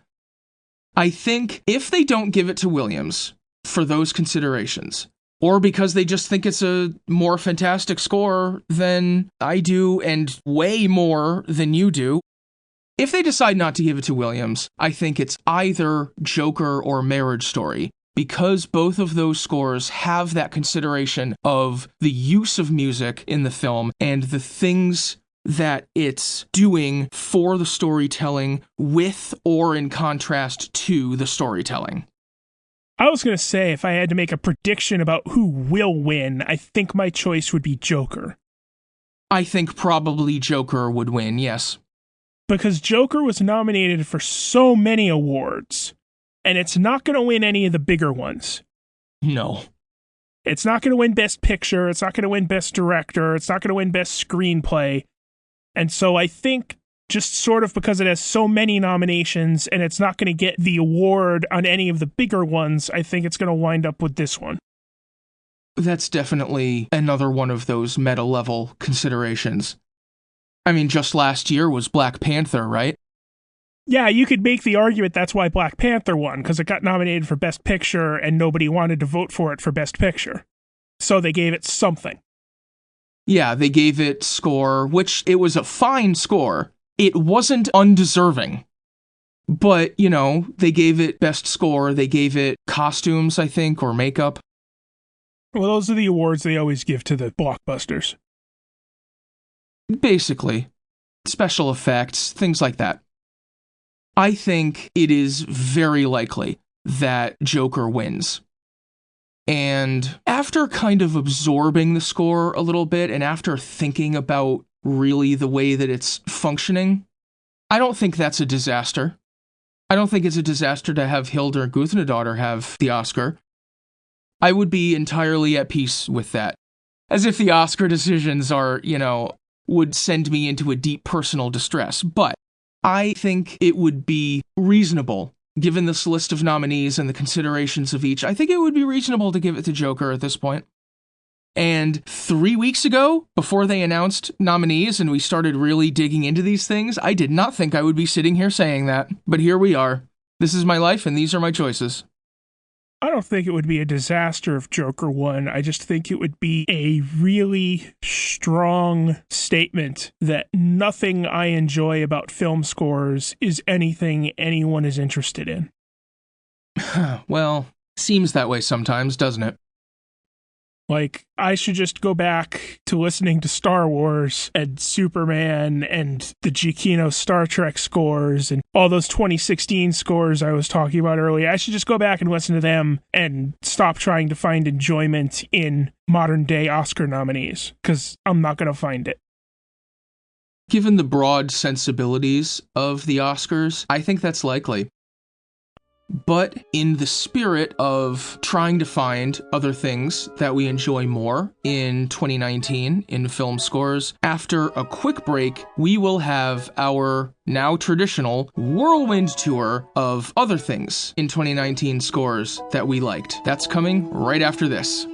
I think if they don't give it to Williams for those considerations, or because they just think it's a more fantastic score than I do and way more than you do, if they decide not to give it to Williams, I think it's either Joker or Marriage Story, because both of those scores have that consideration of the use of music in the film and the things that it's doing for the storytelling with or in contrast to the storytelling. I was going to say, if I had to make a prediction about who will win, I think my choice would be Joker. I think probably Joker would win, yes. Because Joker was nominated for so many awards, and it's not going to win any of the bigger ones. No. It's not going to win Best Picture, it's not going to win Best Director, it's not going to win Best Screenplay. And so I think just sort of because it has so many nominations and it's not going to get the award on any of the bigger ones, I think it's going to wind up with this one. That's definitely another one of those meta-level considerations. I mean, just last year was Black Panther, right? Yeah, you could make the argument that's why Black Panther won, because it got nominated for Best Picture and nobody wanted to vote for it for Best Picture. So they gave it something. Yeah, they gave it score, which it was a fine score. It wasn't undeserving. But, they gave it best score, they gave it costumes, I think, or makeup. Well, those are the awards they always give to the blockbusters. Basically. Special effects, things like that. I think it is very likely that Joker wins. And after kind of absorbing the score a little bit and after thinking about really the way that it's functioning, I don't think that's a disaster. I don't think it's a disaster to have Hildur Guðnadóttir have the Oscar. I would be entirely at peace with that. As if the Oscar decisions are, would send me into a deep personal distress. But I think it would be reasonable, given this list of nominees and the considerations of each, I think it would be reasonable to give it to Joker at this point. And 3 weeks ago, before they announced nominees and we started really digging into these things, I did not think I would be sitting here saying that. But here we are. This is my life and these are my choices. I don't think it would be a disaster if Joker won. I just think it would be a really strong statement that nothing I enjoy about film scores is anything anyone is interested in. Well, seems that way sometimes, doesn't it? Like, I should just go back to listening to Star Wars and Superman and the Giacchino Star Trek scores and all those 2016 scores I was talking about earlier. I should just go back and listen to them and stop trying to find enjoyment in modern-day Oscar nominees, because I'm not going to find it. Given the broad sensibilities of the Oscars, I think that's likely. But in the spirit of trying to find other things that we enjoy more in 2019 in film scores, after a quick break, we will have our now traditional whirlwind tour of other things in 2019 scores that we liked. That's coming right after this.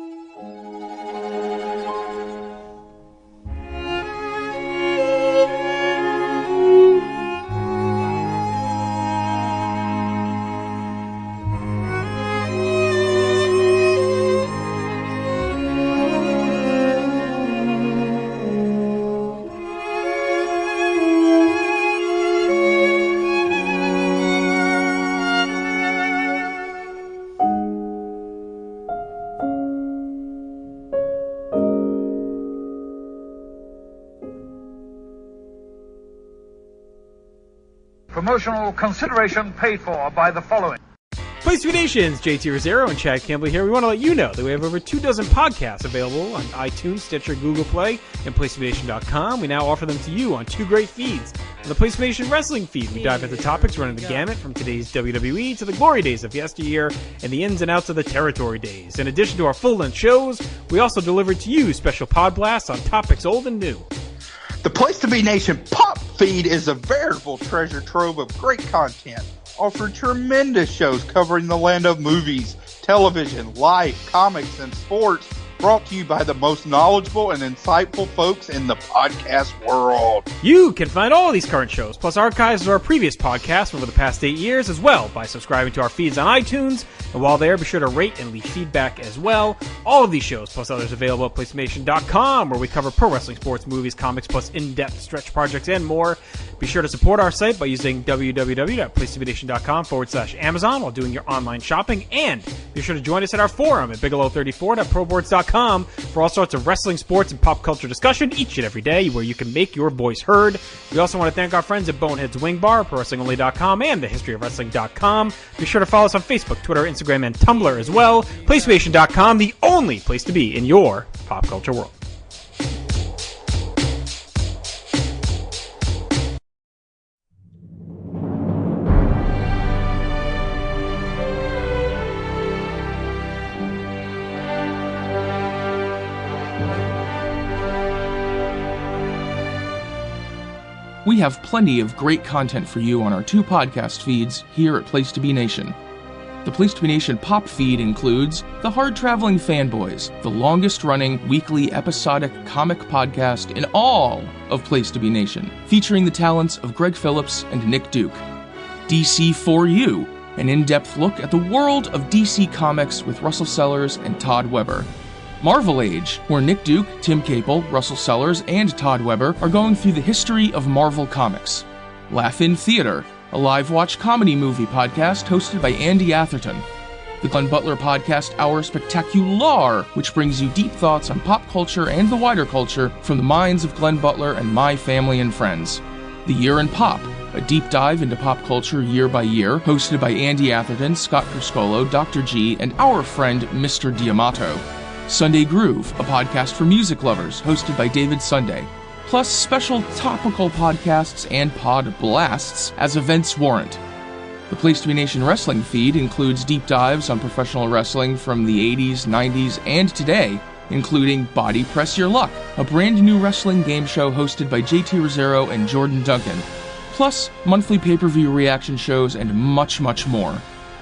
Promotional consideration paid for by the following. Place to Be Nation's JT Rosero and Chad Campbell here. We want to let you know that we have over 24 podcasts available on iTunes, Stitcher, Google Play, and PlaceToBeNation.com. We now offer them to you on 2 great feeds. On the Place to Be Nation wrestling feed, we dive into topics running the gamut from today's WWE to the glory days of yesteryear and the ins and outs of the territory days. In addition to our full-length shows, we also deliver to you special pod blasts on topics old and new. The Place to Be Nation Pop feed is a veritable treasure trove of great content, offering tremendous shows covering the land of movies, television, life, comics, and sports, brought to you by the most knowledgeable and insightful folks in the podcast world. You can find all of these current shows, plus archives of our previous podcasts over the past 8 years as well, by subscribing to our feeds on iTunes. And while there, be sure to rate and leave feedback as well. All of these shows, plus others, available at PlaceToBeNation.com, where we cover pro wrestling, sports, movies, comics, plus in-depth stretch projects and more. Be sure to support our site by using www.placetobenation.com/Amazon while doing your online shopping. And be sure to join us at our forum at bigelow34.proboards.com for all sorts of wrestling, sports, and pop culture discussion each and every day, where you can make your voice heard. We also want to thank our friends at Bonehead's Wing Bar, ProWrestlingOnly.com, and TheHistoryOfWrestling.com. Be sure to follow us on Facebook, Twitter, Instagram, and Tumblr as well. PlaceToBeNation.com, the only place to be in your pop culture world. We have plenty of great content for you on our 2 podcast feeds here at Place to Be Nation. The Place to Be Nation pop feed includes The Hard Traveling Fanboys, the longest-running weekly episodic comic podcast in all of Place to Be Nation, featuring the talents of Greg Phillips and Nick Duke. DC 4U, an in-depth look at the world of DC Comics with Russell Sellers and Todd Weber. Marvel Age, where Nick Duke, Tim Capel, Russell Sellers, and Todd Weber are going through the history of Marvel Comics. Laugh In Theater, a live-watch comedy movie podcast hosted by Andy Atherton. The Glenn Butler podcast Our Spectacular, which brings you deep thoughts on pop culture and the wider culture from the minds of Glenn Butler and my family and friends. The Year in Pop, a deep dive into pop culture year by year, hosted by Andy Atherton, Scott Criscolo, Dr. G, and our friend Mr. Diamato. Sunday Groove, a podcast for music lovers, hosted by David Sunday, plus special topical podcasts and pod blasts as events warrant. The Place to Be Nation wrestling feed includes deep dives on professional wrestling from the 80s, 90s, and today, including Body Press Your Luck, a brand new wrestling game show hosted by JT Rosero and Jordan Duncan, plus monthly pay-per-view reaction shows and much, much more.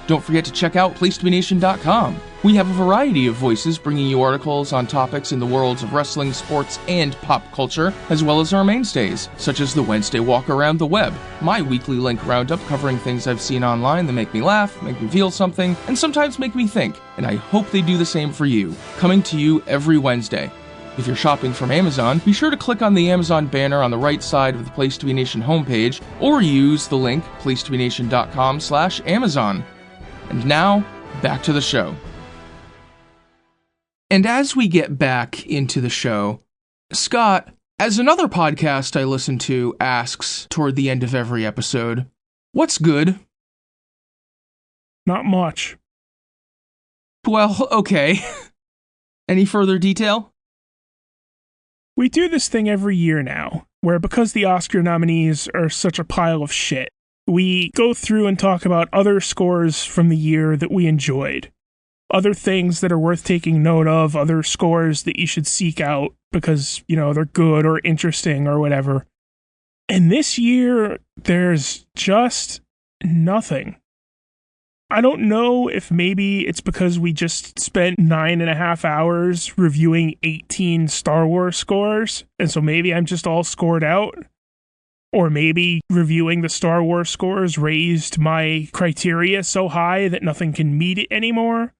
Don't forget to check out PlaceToBeNation.com. We have a variety of voices bringing you articles on topics in the worlds of wrestling, sports, and pop culture, as well as our mainstays, such as the Wednesday Walk Around the Web, my weekly link roundup covering things I've seen online that make me laugh, make me feel something, and sometimes make me think, and I hope they do the same for you, coming to you every Wednesday. If you're shopping from Amazon, be sure to click on the Amazon banner on the right side of the Place to Be Nation homepage, or use the link placetobenation.com/Amazon. And now, back to the show. And as we get back into the show, Scott, as another podcast I listen to asks toward the end of every episode, what's good? Not much. Well, okay. Any further detail? We do this thing every year now, where because the Oscar nominees are such a pile of shit, we go through and talk about other scores from the year that we enjoyed. Other things that are worth taking note of, other scores that you should seek out because, they're good or interesting or whatever. And this year, there's just nothing. I don't know if maybe it's because we just spent 9.5 hours reviewing 18 Star Wars scores, and so maybe I'm just all scored out. Or maybe reviewing the Star Wars scores raised my criteria so high that nothing can meet it anymore.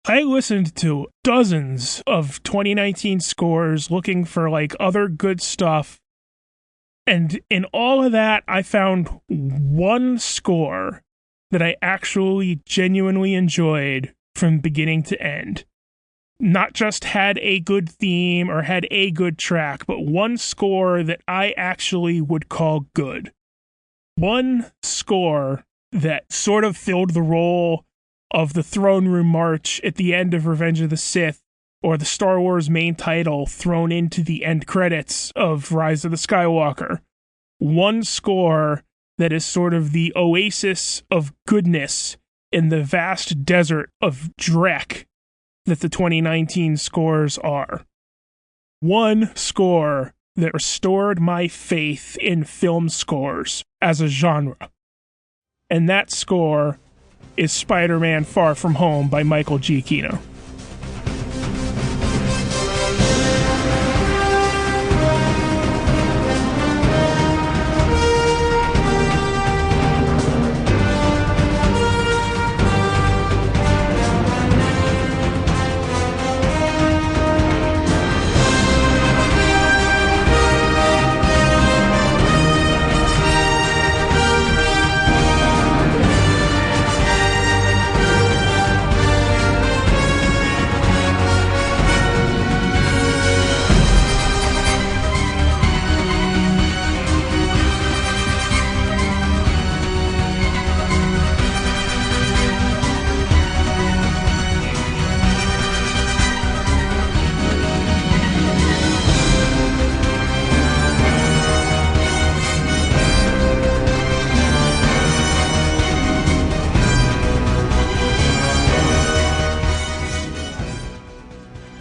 I listened to dozens of 2019 scores looking for other good stuff. And in all of that, I found one score that I actually genuinely enjoyed from beginning to end. Not just had a good theme or had a good track, but one score that I actually would call good. One score that sort of filled the role of the throne room march at the end of Revenge of the Sith, or the Star Wars main title thrown into the end credits of Rise of the Skywalker. One score that is sort of the oasis of goodness in the vast desert of dreck that the 2019 scores are. One score that restored my faith in film scores as a genre. And that score is Spider-Man Far From Home by Michael Giacchino.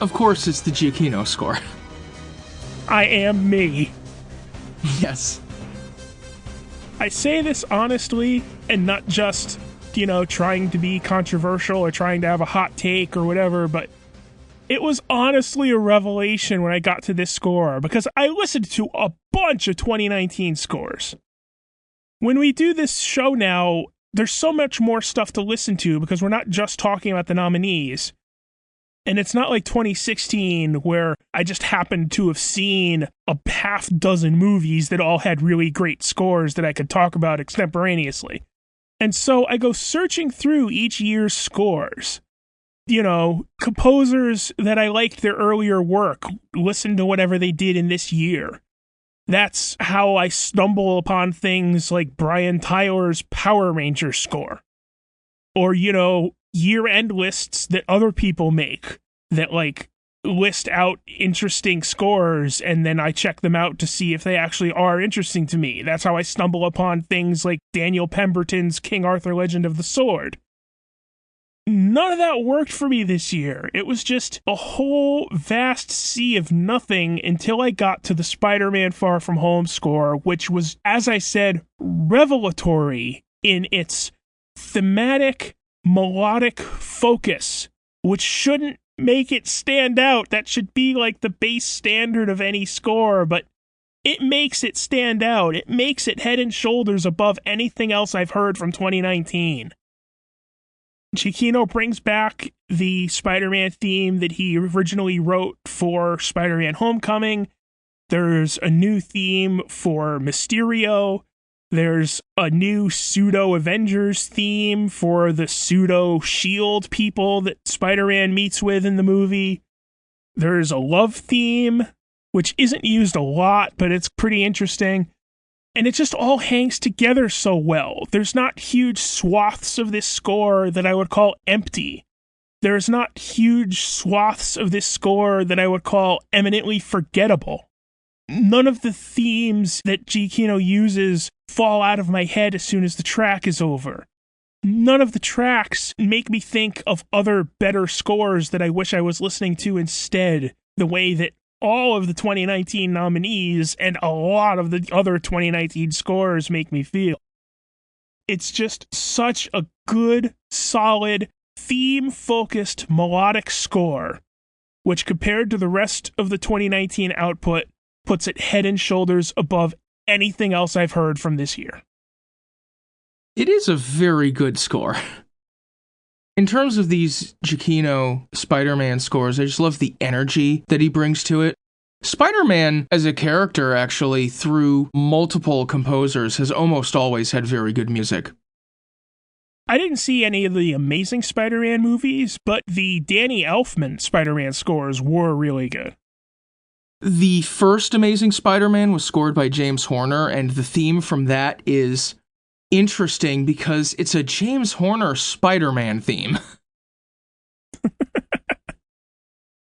Of course, it's the Giacchino score. I am me. Yes. I say this honestly, and not just, trying to be controversial or trying to have a hot take or whatever, but it was honestly a revelation when I got to this score, because I listened to a bunch of 2019 scores. When we do this show now, there's so much more stuff to listen to because we're not just talking about the nominees. And it's not like 2016 where I just happened to have seen a half dozen movies that all had really great scores that I could talk about extemporaneously. And so I go searching through each year's scores. Composers that I liked their earlier work, listen to whatever they did in this year. That's how I stumble upon things like Brian Tyler's Power Rangers score. Or, year-end lists that other people make that list out interesting scores, and then I check them out to see if they actually are interesting to me. That's how I stumble upon things like Daniel Pemberton's King Arthur Legend of the Sword. None of that worked for me this year. It was just a whole vast sea of nothing until I got to the Spider-Man Far From Home score, which was, as I said, revelatory in its thematic, melodic focus, which shouldn't make it stand out. That should be the base standard of any score, but it makes it stand out. It makes it head and shoulders above anything else I've heard from 2019. Giacchino brings back the Spider-Man theme that he originally wrote for Spider-Man Homecoming. There's a new theme for Mysterio. There's a new pseudo-Avengers theme for the pseudo-SHIELD people that Spider-Man meets with in the movie. There's a love theme, which isn't used a lot, but it's pretty interesting. And it just all hangs together so well. There's not huge swaths of this score that I would call empty. There's not huge swaths of this score that I would call eminently forgettable. None of the themes that Giacchino uses fall out of my head as soon as the track is over. None of the tracks make me think of other better scores that I wish I was listening to instead, the way that all of the 2019 nominees and a lot of the other 2019 scores make me feel. It's just such a good, solid, theme-focused melodic score, which compared to the rest of the 2019 output, puts it head and shoulders above anything else I've heard from this year. It is a very good score. In terms of these Giacchino Spider-Man scores, I just love the energy that he brings to it. Spider-Man, as a character, actually, through multiple composers, has almost always had very good music. I didn't see any of the Amazing Spider-Man movies, but the Danny Elfman Spider-Man scores were really good. The first Amazing Spider-Man was scored by James Horner, and the theme from that is interesting because it's a James Horner Spider-Man theme.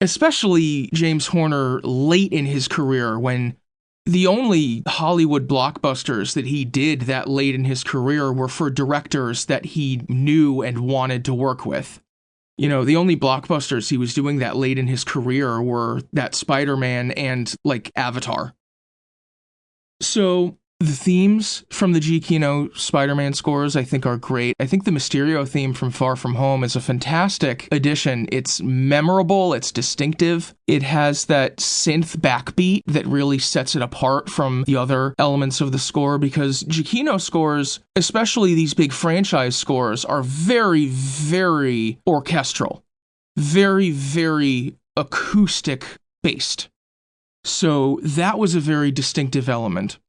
Especially James Horner late in his career, when the only Hollywood blockbusters that he did that late in his career were for directors that he knew and wanted to work with. You know, the only blockbusters he was doing that late in his career were that Spider-Man and, like, Avatar. So the themes from the Giacchino Spider-Man scores, I think, are great. I think the Mysterio theme from Far From Home is a fantastic addition. It's memorable, it's distinctive. It has that synth backbeat that really sets it apart from the other elements of the score, because Giacchino scores, especially these big franchise scores, are very, very orchestral. Very, very acoustic-based. So that was a very distinctive element.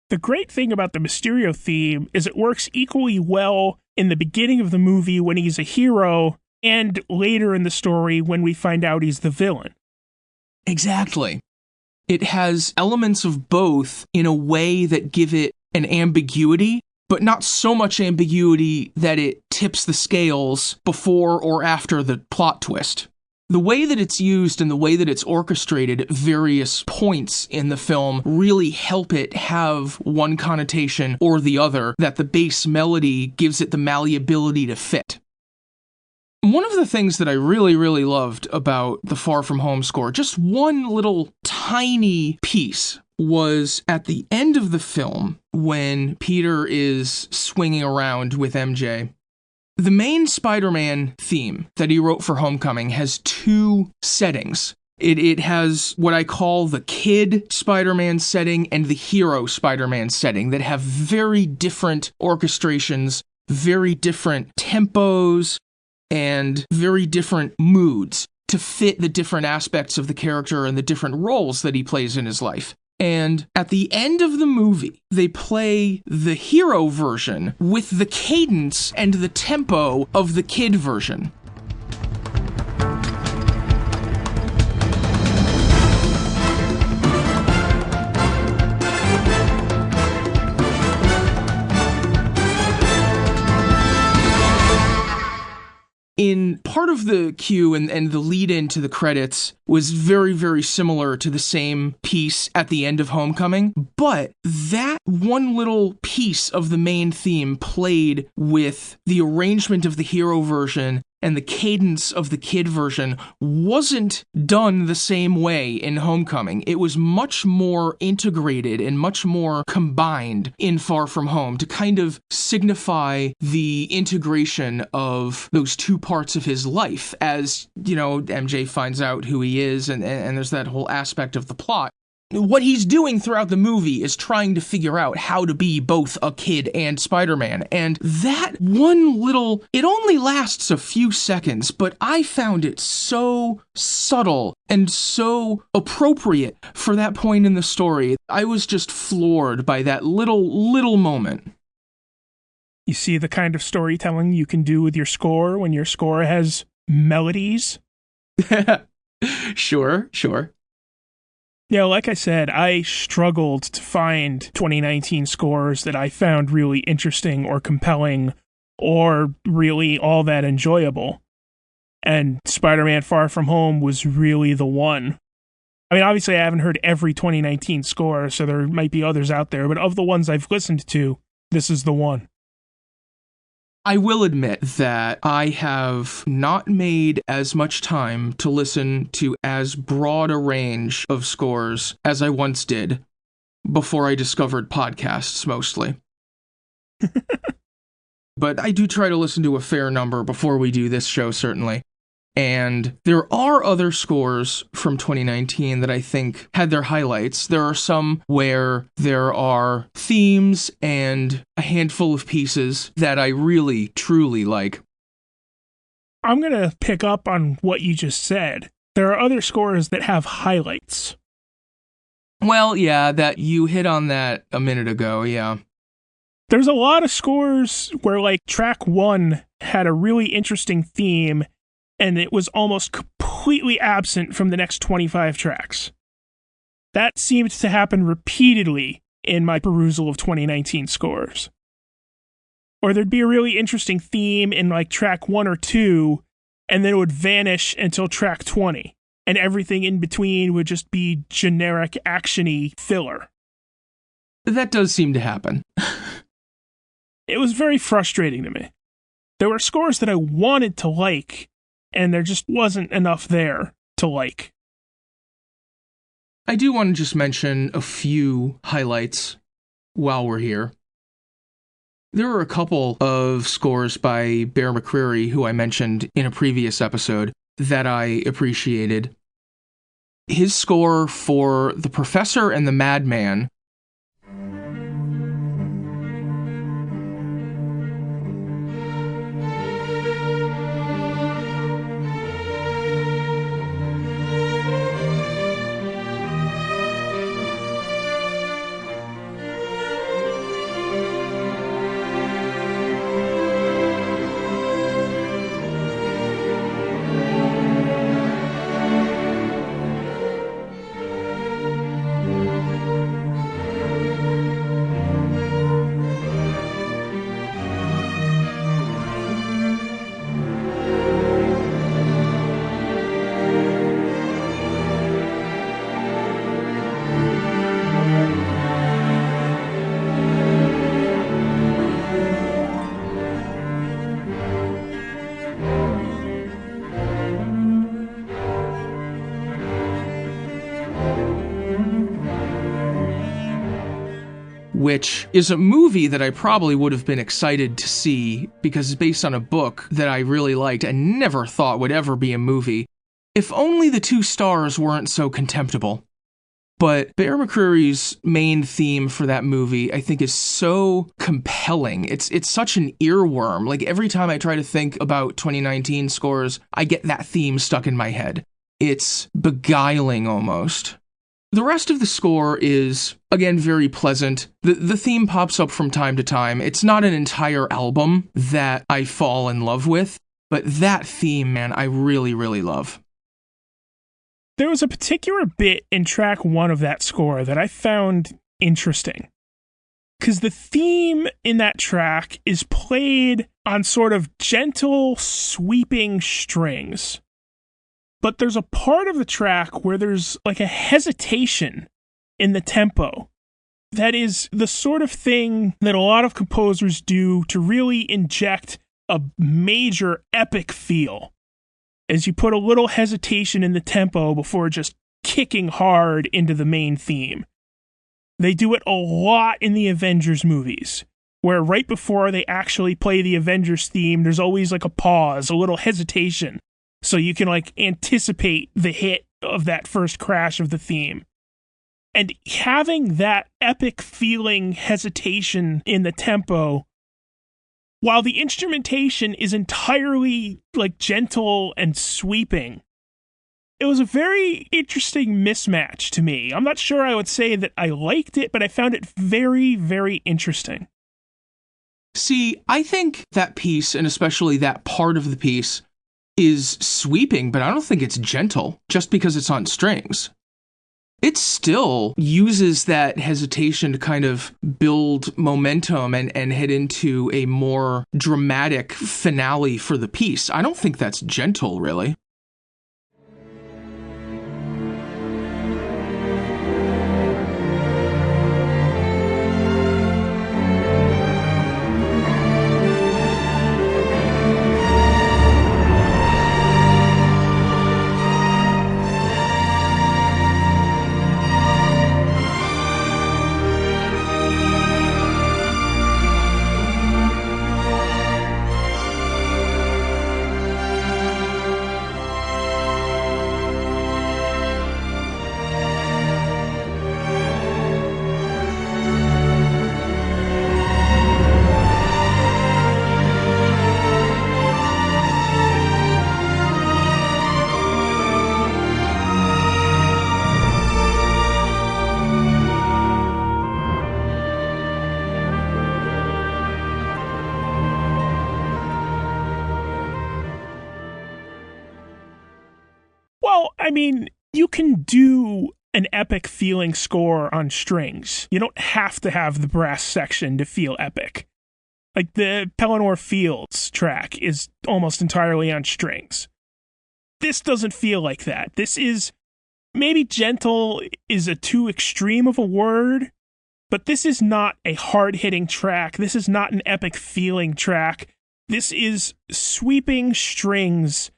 The great thing about the Mysterio theme is it works equally well in the beginning of the movie when he's a hero and later in the story when we find out he's the villain. Exactly. It has elements of both in a way that give it an ambiguity, but not so much ambiguity that it tips the scales before or after the plot twist. The way that it's used and the way that it's orchestrated at various points in the film really help it have one connotation or the other, that the base melody gives it the malleability to fit. One of the things that I really, really loved about the Far From Home score, just one little tiny piece, was at the end of the film when Peter is swinging around with MJ. The main Spider-Man theme that he wrote for Homecoming has two settings. It has what I call the kid Spider-Man setting and the hero Spider-Man setting that have very different orchestrations, very different tempos, and very different moods to fit the different aspects of the character and the different roles that he plays in his life. And at the end of the movie, they play the hero version with the cadence and the tempo of the kid version. In part of the cue and the lead-in to the credits was very, very similar to the same piece at the end of Homecoming, but that one little piece of the main theme played with the arrangement of the hero version and the cadence of the kid version wasn't done the same way in Homecoming. It was much more integrated and much more combined in Far From Home to kind of signify the integration of those two parts of his life as, you know, MJ finds out who he is and there's that whole aspect of the plot. what he's doing throughout the movie is trying to figure out how to be both a kid and Spider-Man. And that one little, it only lasts a few seconds, but I found it so subtle and so appropriate for that point in the story. I was just floored by that little moment. You see the kind of storytelling you can do with your score when your score has melodies? Sure. Yeah, like I said, I struggled to find 2019 scores that I found really interesting or compelling or really all that enjoyable. And Spider-Man Far From Home was really the one. I mean, obviously I haven't heard every 2019 score, so there might be others out there, but of the ones I've listened to, this is the one. I will admit that I have not made as much time to listen to as broad a range of scores as I once did before I discovered podcasts mostly. But I do try to listen to a fair number before we do this show, certainly. And there are other scores from 2019 that I think had their highlights. There are some where there are themes and a handful of pieces that I really, truly like. I'm going to pick up on what you just said. There are other scores that have highlights. Well, yeah, that you hit on that a minute ago, yeah. There's a lot of scores where, like, track 1 had a really interesting theme, and it was almost completely absent from the next 25 tracks. That seemed to happen repeatedly in my perusal of 2019 scores. Or there'd be a really interesting theme in like track 1 or 2, and then it would vanish until track 20, and everything in between would just be generic action-y filler. That does seem to happen. It was very frustrating to me. There were scores that I wanted to like, and there just wasn't enough there to like. I do want to just mention a few highlights while we're here. There are a couple of scores by Bear McCreary, who I mentioned in a previous episode, that I appreciated. His score for The Professor and the Madman which is a movie that I probably would have been excited to see because it's based on a book that I really liked and never thought would ever be a movie, if only the 2 stars weren't so contemptible. But Bear McCreary's main theme for that movie, I think, is so compelling. It's such an earworm. Like, every time I try to think about 2019 scores, I get that theme stuck in my head. It's beguiling almost. The rest of the score is, again, very pleasant. The theme pops up from time to time. It's not an entire album that I fall in love with, but that theme, man, I really, really love. There was a particular bit in track 1 of that score that I found interesting. Because the theme in that track is played on sort of gentle, sweeping strings. But there's a part of the track where there's like a hesitation in the tempo. That is the sort of thing that a lot of composers do to really inject a major epic feel. As you put a little hesitation in the tempo before just kicking hard into the main theme. They do it a lot in the Avengers movies, where right before they actually play the Avengers theme, there's always like a pause, a little hesitation. So you can like anticipate the hit of that first crash of the theme. And having that epic feeling hesitation in the tempo, while the instrumentation is entirely like gentle and sweeping, it was a very interesting mismatch to me. I'm not sure I would say that I liked it, but I found it very, very interesting. See, I think that piece, and especially that part of the piece, is sweeping, but I don't think it's gentle just because it's on strings. It still uses that hesitation to kind of build momentum and head into a more dramatic finale for the piece. I don't think that's gentle, really. I mean, you can do an epic feeling score on strings. You don't have to have the brass section to feel epic. Like the Pelennor Fields track is almost entirely on strings. This doesn't feel like that. This is, maybe gentle is a too extreme of a word, but this is not a hard-hitting track. This is not an epic feeling track. This is sweeping strings.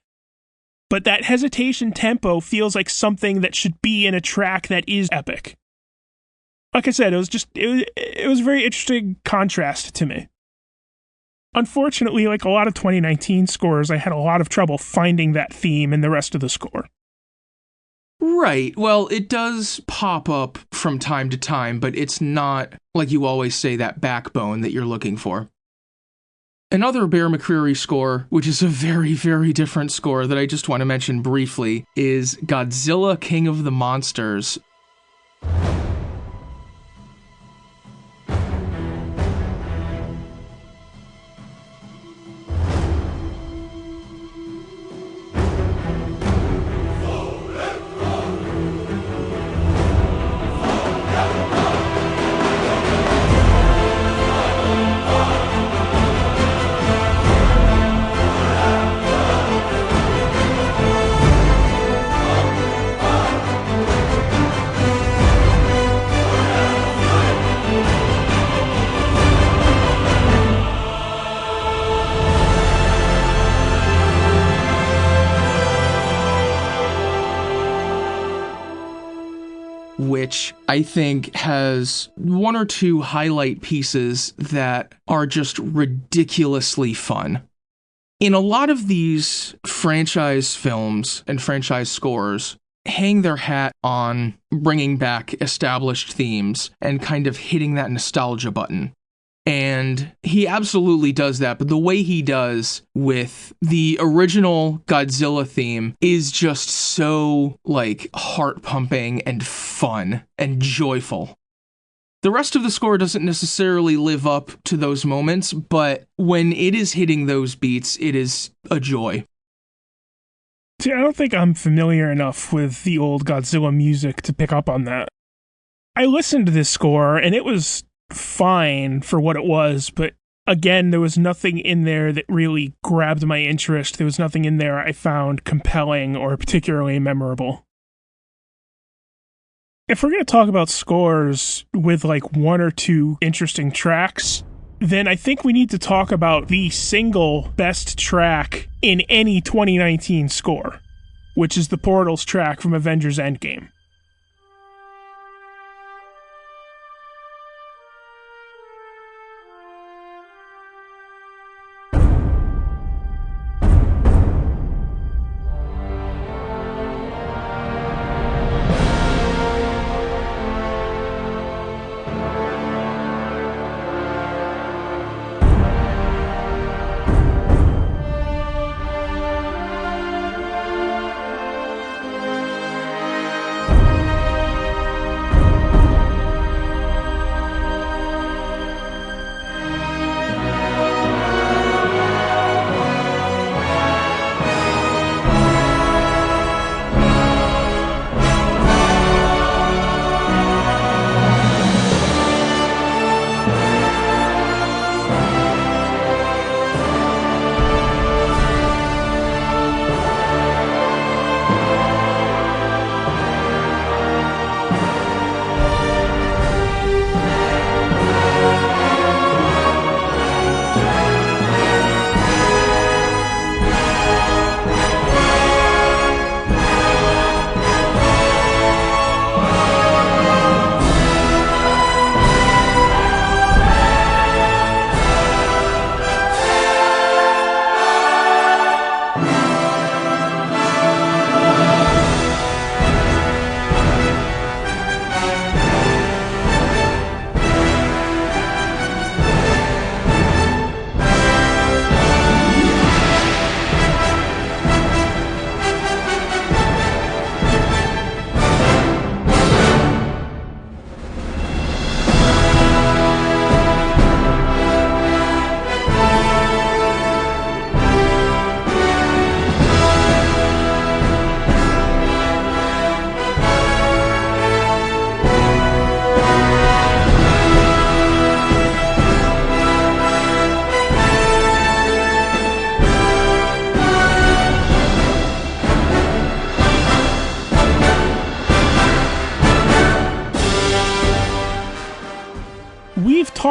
But that hesitation tempo feels like something that should be in a track that is epic. Like I said, it was a very interesting contrast to me. Unfortunately, like a lot of 2019 scores, I had a lot of trouble finding that theme in the rest of the score. Right. Well, it does pop up from time to time, but it's not, like you always say, that backbone that you're looking for. Another Bear McCreary score, which is a very, very different score that I just want to mention briefly, is Godzilla King of the Monsters. Which I think has one or two highlight pieces that are just ridiculously fun. In a lot of these franchise films and franchise scores, hang their hat on bringing back established themes and kind of hitting that nostalgia button. And he absolutely does that, but the way he does with the original Godzilla theme is just so, like, heart-pumping and fun and joyful. The rest of the score doesn't necessarily live up to those moments, but when it is hitting those beats, it is a joy. See, I don't think I'm familiar enough with the old Godzilla music to pick up on that. I listened to this score, and it was fine for what it was, but again, there was nothing in there that really grabbed my interest. There was nothing in there I found compelling or particularly memorable. If we're going to talk about scores with like one or two interesting tracks, then I think we need to talk about the single best track in any 2019 score, which is the Portals track from Avengers Endgame.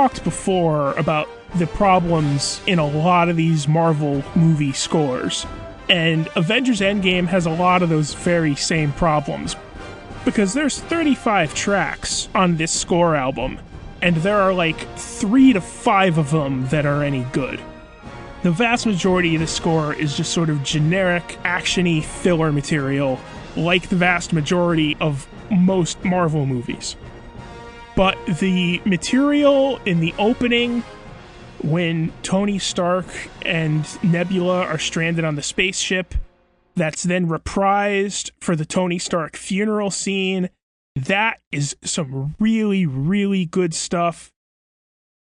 talked before about the problems in a lot of these Marvel movie scores, and Avengers Endgame has a lot of those very same problems, because there's 35 tracks on this score album, and there are like 3 to 5 of them that are any good. The vast majority of the score is just sort of generic, action-y filler material, like the vast majority of most Marvel movies. But the material in the opening, when Tony Stark and Nebula are stranded on the spaceship, that's then reprised for the Tony Stark funeral scene, that is some really, really good stuff.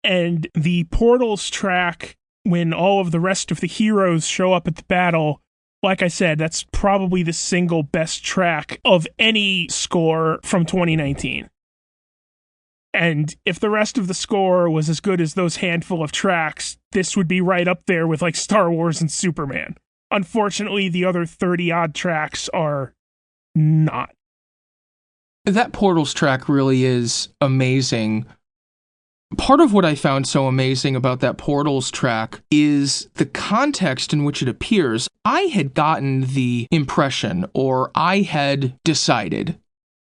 And the Portals track, when all of the rest of the heroes show up at the battle, like I said, that's probably the single best track of any score from 2019. And if the rest of the score was as good as those handful of tracks, this would be right up there with like Star Wars and Superman. Unfortunately, the other 30-odd tracks are not. That Portals track really is amazing. Part of what I found so amazing about that Portals track is the context in which it appears. I had gotten the impression, or I had decided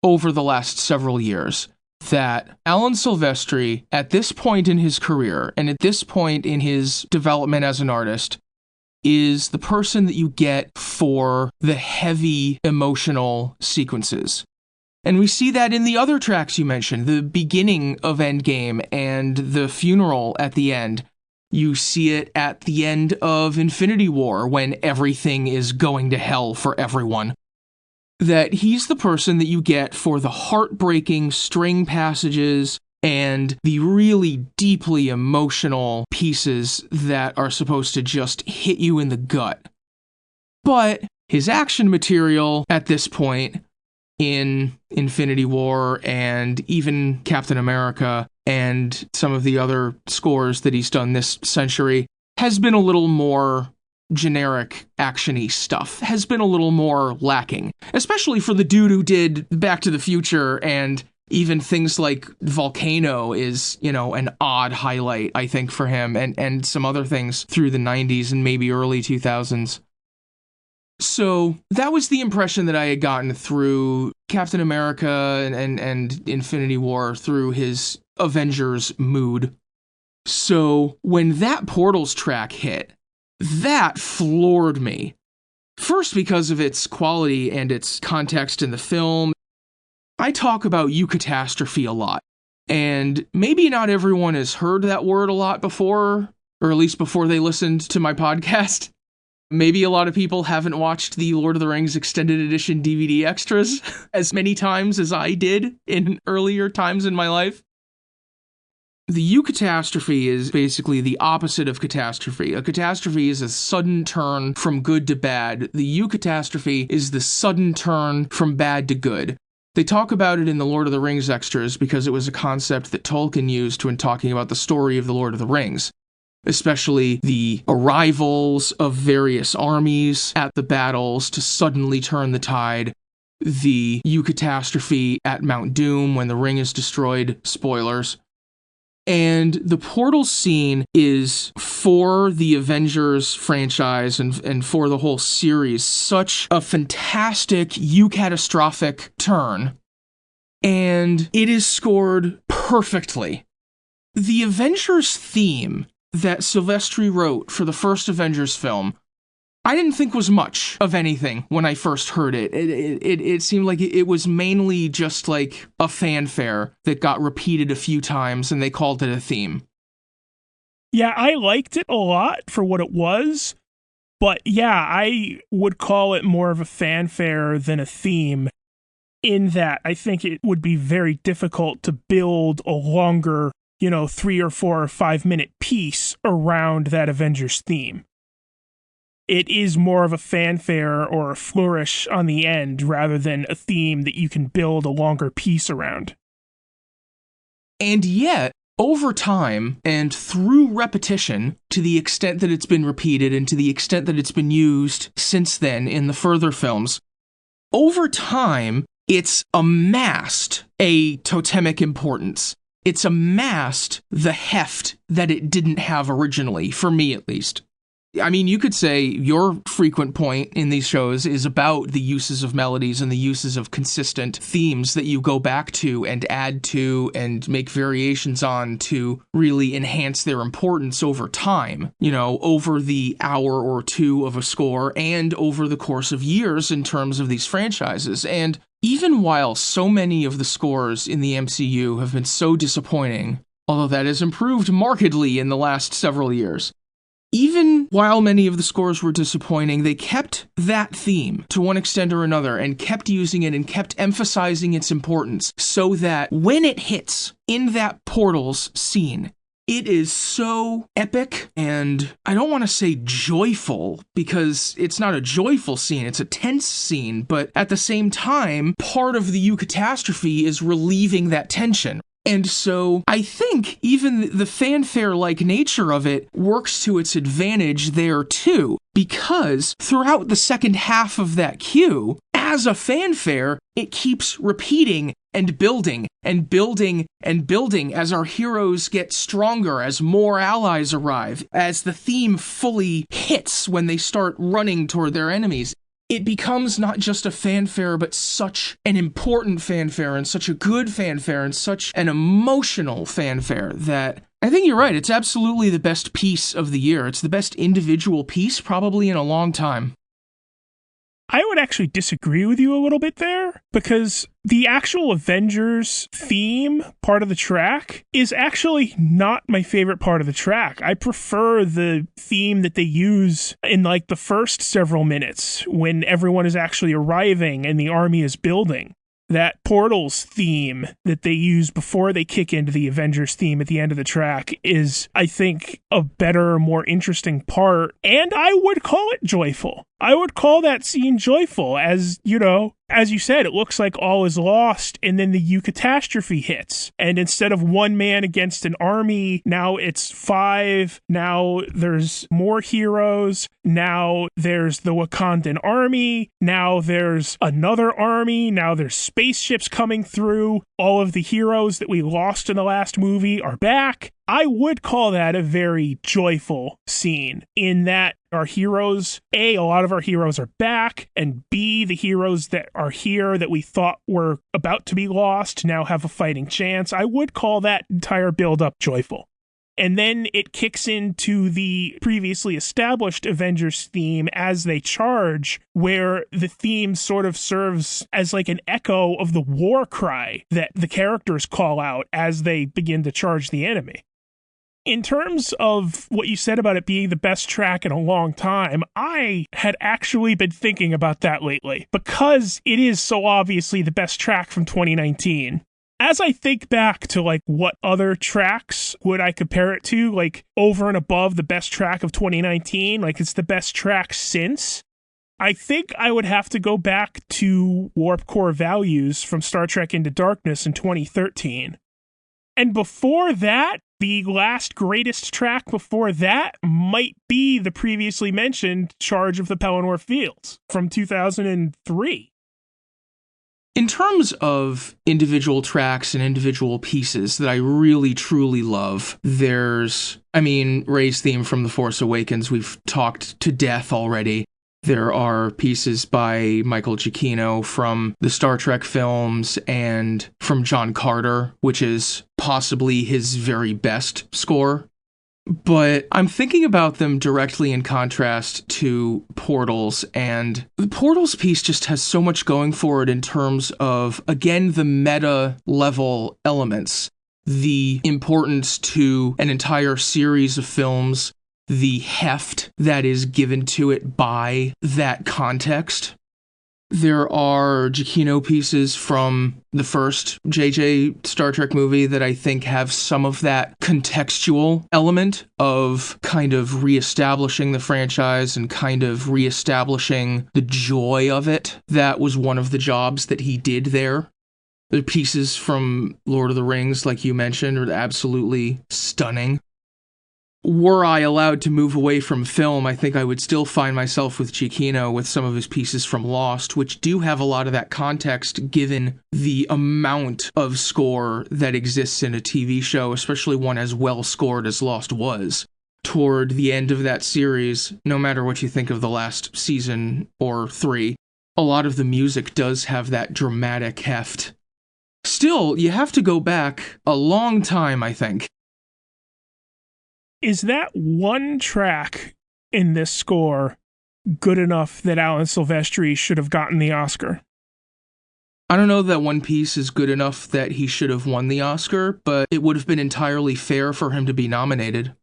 over the last several years, that Alan Silvestri, at this point in his career, and at this point in his development as an artist, is the person that you get for the heavy emotional sequences. And we see that in the other tracks you mentioned, the beginning of Endgame and the funeral at the end. You see it at the end of Infinity War when everything is going to hell for everyone. That he's the person that you get for the heartbreaking string passages and the really deeply emotional pieces that are supposed to just hit you in the gut. But his action material at this point in Infinity War and even Captain America and some of the other scores that he's done this century has been a little more generic action-y stuff, has been a little more lacking, especially for the dude who did Back to the Future, and even things like Volcano is, an odd highlight, I think, for him, and some other things through the 90s and maybe early 2000s. So that was the impression that I had gotten through Captain America and Infinity War, through his Avengers mood. So when that Portals track hit, that floored me. First, because of its quality and its context in the film. I talk about eucatastrophe a lot, and maybe not everyone has heard that word a lot before, or at least before they listened to my podcast. Maybe a lot of people haven't watched the Lord of the Rings Extended Edition DVD extras as many times as I did in earlier times in my life. The eucatastrophe is basically the opposite of catastrophe. A catastrophe is a sudden turn from good to bad. The eucatastrophe is the sudden turn from bad to good. They talk about it in the Lord of the Rings extras because it was a concept that Tolkien used when talking about the story of the Lord of the Rings, especially the arrivals of various armies at the battles to suddenly turn the tide, the eucatastrophe at Mount Doom when the ring is destroyed, spoilers. And the Portals scene is, for the Avengers franchise and for the whole series, such a fantastic eucatastrophic turn. And it is scored perfectly. The Avengers theme that Silvestri wrote for the first Avengers film, I didn't think was much of anything when I first heard it. It seemed like it was mainly just like a fanfare that got repeated a few times and they called it a theme. Yeah, I liked it a lot for what it was, but yeah, I would call it more of a fanfare than a theme, in that I think it would be very difficult to build a longer, 3 or 4 or 5 minute piece around that Avengers theme. It is more of a fanfare or a flourish on the end rather than a theme that you can build a longer piece around. And yet, over time and through repetition, to the extent that it's been repeated and to the extent that it's been used since then in the further films, over time, it's amassed a totemic importance. it's amassed the heft that it didn't have originally, for me at least. I mean, you could say your frequent point in these shows is about the uses of melodies and the uses of consistent themes that you go back to and add to and make variations on to really enhance their importance over time, over the hour or two of a score and over the course of years in terms of these franchises. And even while so many of the scores in the MCU have been so disappointing, although that has improved markedly in the last several years, even while many of the scores were disappointing, they kept that theme to one extent or another and kept using it and kept emphasizing its importance so that when it hits in that portals scene, it is so epic and I don't want to say joyful because it's not a joyful scene, it's a tense scene, but at the same time, part of the eucatastrophe is relieving that tension. And so I think even the fanfare-like nature of it works to its advantage there too, because throughout the second half of that cue, as a fanfare, it keeps repeating and building and building and building as our heroes get stronger, as more allies arrive, as the theme fully hits when they start running toward their enemies. It becomes not just a fanfare, but such an important fanfare and such a good fanfare and such an emotional fanfare that I think you're right. It's absolutely the best piece of the year. It's the best individual piece probably in a long time. I would actually disagree with you a little bit there, because the actual Avengers theme part of the track is actually not my favorite part of the track. I prefer the theme that they use in like the first several minutes when everyone is actually arriving and the army is building. That Portals theme that they use before they kick into the Avengers theme at the end of the track is, I think, a better, more interesting part, and I would call it joyful. I would call that scene joyful, as you said, it looks like all is lost, and then the eucatastrophe hits. And instead of one man against an army, now it's 5. Now there's more heroes. Now there's the Wakandan army. Now there's another army. Now there's spaceships coming through. All of the heroes that we lost in the last movie are back. I would call that a very joyful scene in that our heroes, A, lot of our heroes are back, and B, the heroes that are here that we thought were about to be lost now have a fighting chance. I would call that entire build-up joyful. And then it kicks into the previously established Avengers theme as they charge, where the theme sort of serves as like an echo of the war cry that the characters call out as they begin to charge the enemy. In terms of what you said about it being the best track in a long time, I had actually been thinking about that lately, because it is so obviously the best track from 2019. As I think back to like what other tracks would I compare it to, like over and above the best track of 2019, like it's the best track since, I think I would have to go back to Warp Core Values from Star Trek Into Darkness in 2013. And before that, the last greatest track before that might be the previously mentioned Charge of the Pelennor Fields from 2003. In terms of individual tracks and individual pieces that I really, truly love, there's, Rey's theme from The Force Awakens, we've talked to death already. There are pieces by Michael Giacchino from the Star Trek films and from John Carter, which is possibly his very best score. But I'm thinking about them directly in contrast to Portals, and the Portals piece just has so much going for it in terms of, again, the meta-level elements, the importance to an entire series of films, the heft that is given to it by that context. There are Giacchino pieces from the first JJ Star Trek movie that I think have some of that contextual element of kind of reestablishing the franchise and kind of reestablishing the joy of it. That was one of the jobs that he did there. The pieces from Lord of the Rings, like you mentioned, are absolutely stunning. were I allowed to move away from film, I think I would still find myself with Giacchino with some of his pieces from Lost, which do have a lot of that context given the amount of score that exists in a TV show, especially one as well scored as Lost was. Toward the end of that series, no matter what you think of the last season or 3, a lot of the music does have that dramatic heft. Still, you have to go back a long time, I think. Is that one track in this score good enough that Alan Silvestri should have gotten the Oscar? I don't know that one piece is good enough that he should have won the Oscar, but it would have been entirely fair for him to be nominated.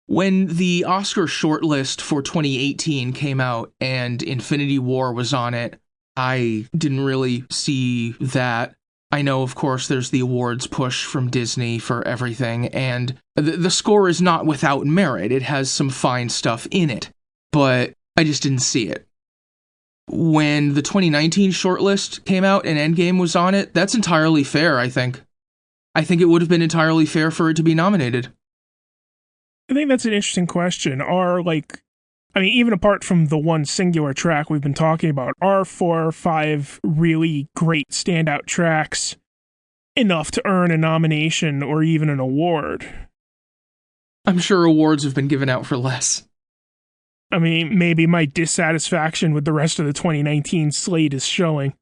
When the Oscar shortlist for 2018 came out and Infinity War was on it, I didn't really see that. I know, of course, there's the awards push from Disney for everything, and the score is not without merit. It has some fine stuff in it, but I just didn't see it. When the 2019 shortlist came out and Endgame was on it, that's entirely fair, I think. I think it would have been entirely fair for it to be nominated. I think that's an interesting question. Even apart from the one singular track we've been talking about, are 4 or 5 really great standout tracks enough to earn a nomination or even an award? I'm sure awards have been given out for less. I mean, maybe my dissatisfaction with the rest of the 2019 slate is showing.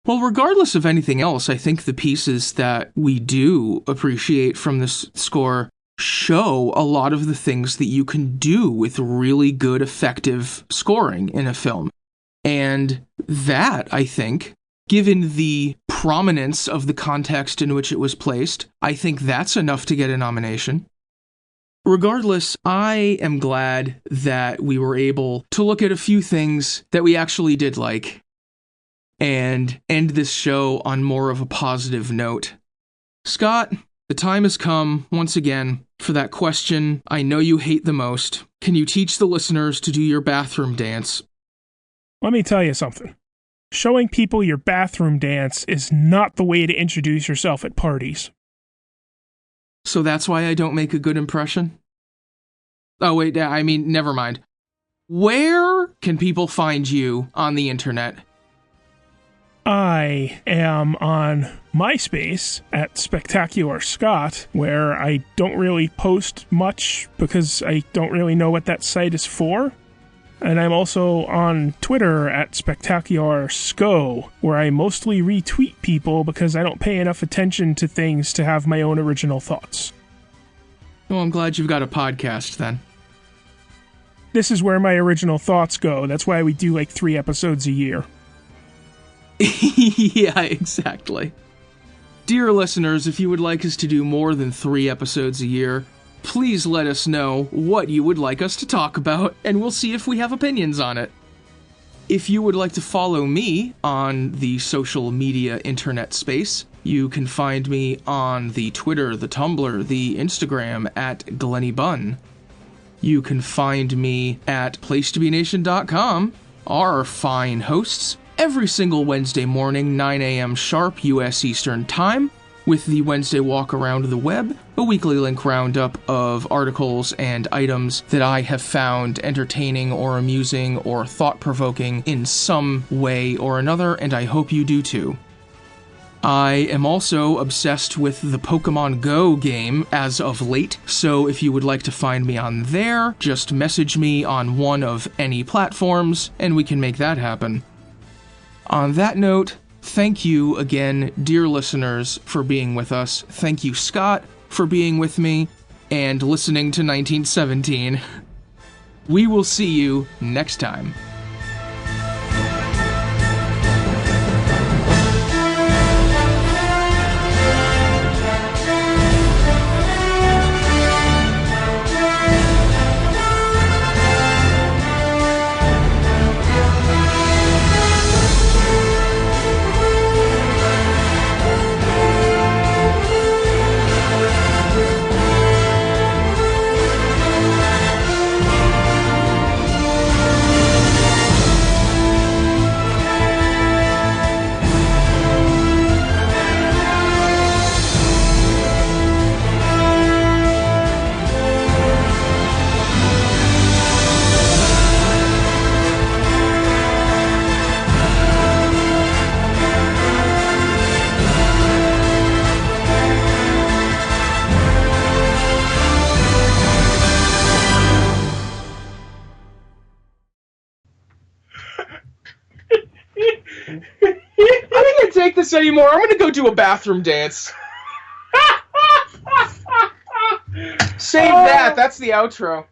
Well, regardless of anything else, I think the pieces that we do appreciate from this score show a lot of the things that you can do with really good, effective scoring in a film. And that, I think, given the prominence of the context in which it was placed, I think that's enough to get a nomination. Regardless, I am glad that we were able to look at a few things that we actually did like and end this show on more of a positive note. Scott, the time has come, once again, for that question I know you hate the most. Can you teach the listeners to do your bathroom dance? Let me tell you something. Showing people your bathroom dance is not the way to introduce yourself at parties. So that's why I don't make a good impression? Oh, wait, never mind. Where can people find you on the internet? I am on MySpace at Spectacular Scott, where I don't really post much because I don't really know what that site is for. And I'm also on Twitter at Spectacular Sco, where I mostly retweet people because I don't pay enough attention to things to have my own original thoughts. Well, I'm glad you've got a podcast then. This is where my original thoughts go. That's why we do like 3 episodes a year. Yeah, exactly. Dear listeners, if you would like us to do more than 3 episodes a year, please let us know what you would like us to talk about, and we'll see if we have opinions on it. If you would like to follow me on the social media internet space, you can find me on the Twitter, the Tumblr, the Instagram at Glenny Bunn. You can find me at placetobenation.com, our fine hosts, every single Wednesday morning, 9 a.m. sharp U.S. Eastern Time, with the Wednesday Walk Around the Web, a weekly link roundup of articles and items that I have found entertaining or amusing or thought-provoking in some way or another, and I hope you do too. I am also obsessed with the Pokemon Go game as of late, so if you would like to find me on there, just message me on one of any platforms, and we can make that happen. On that note, thank you again, dear listeners, for being with us. Thank you, Scott, for being with me and listening to 1917. We will see you next time. this anymore. I'm gonna go do a bathroom dance. Save that. That's the outro.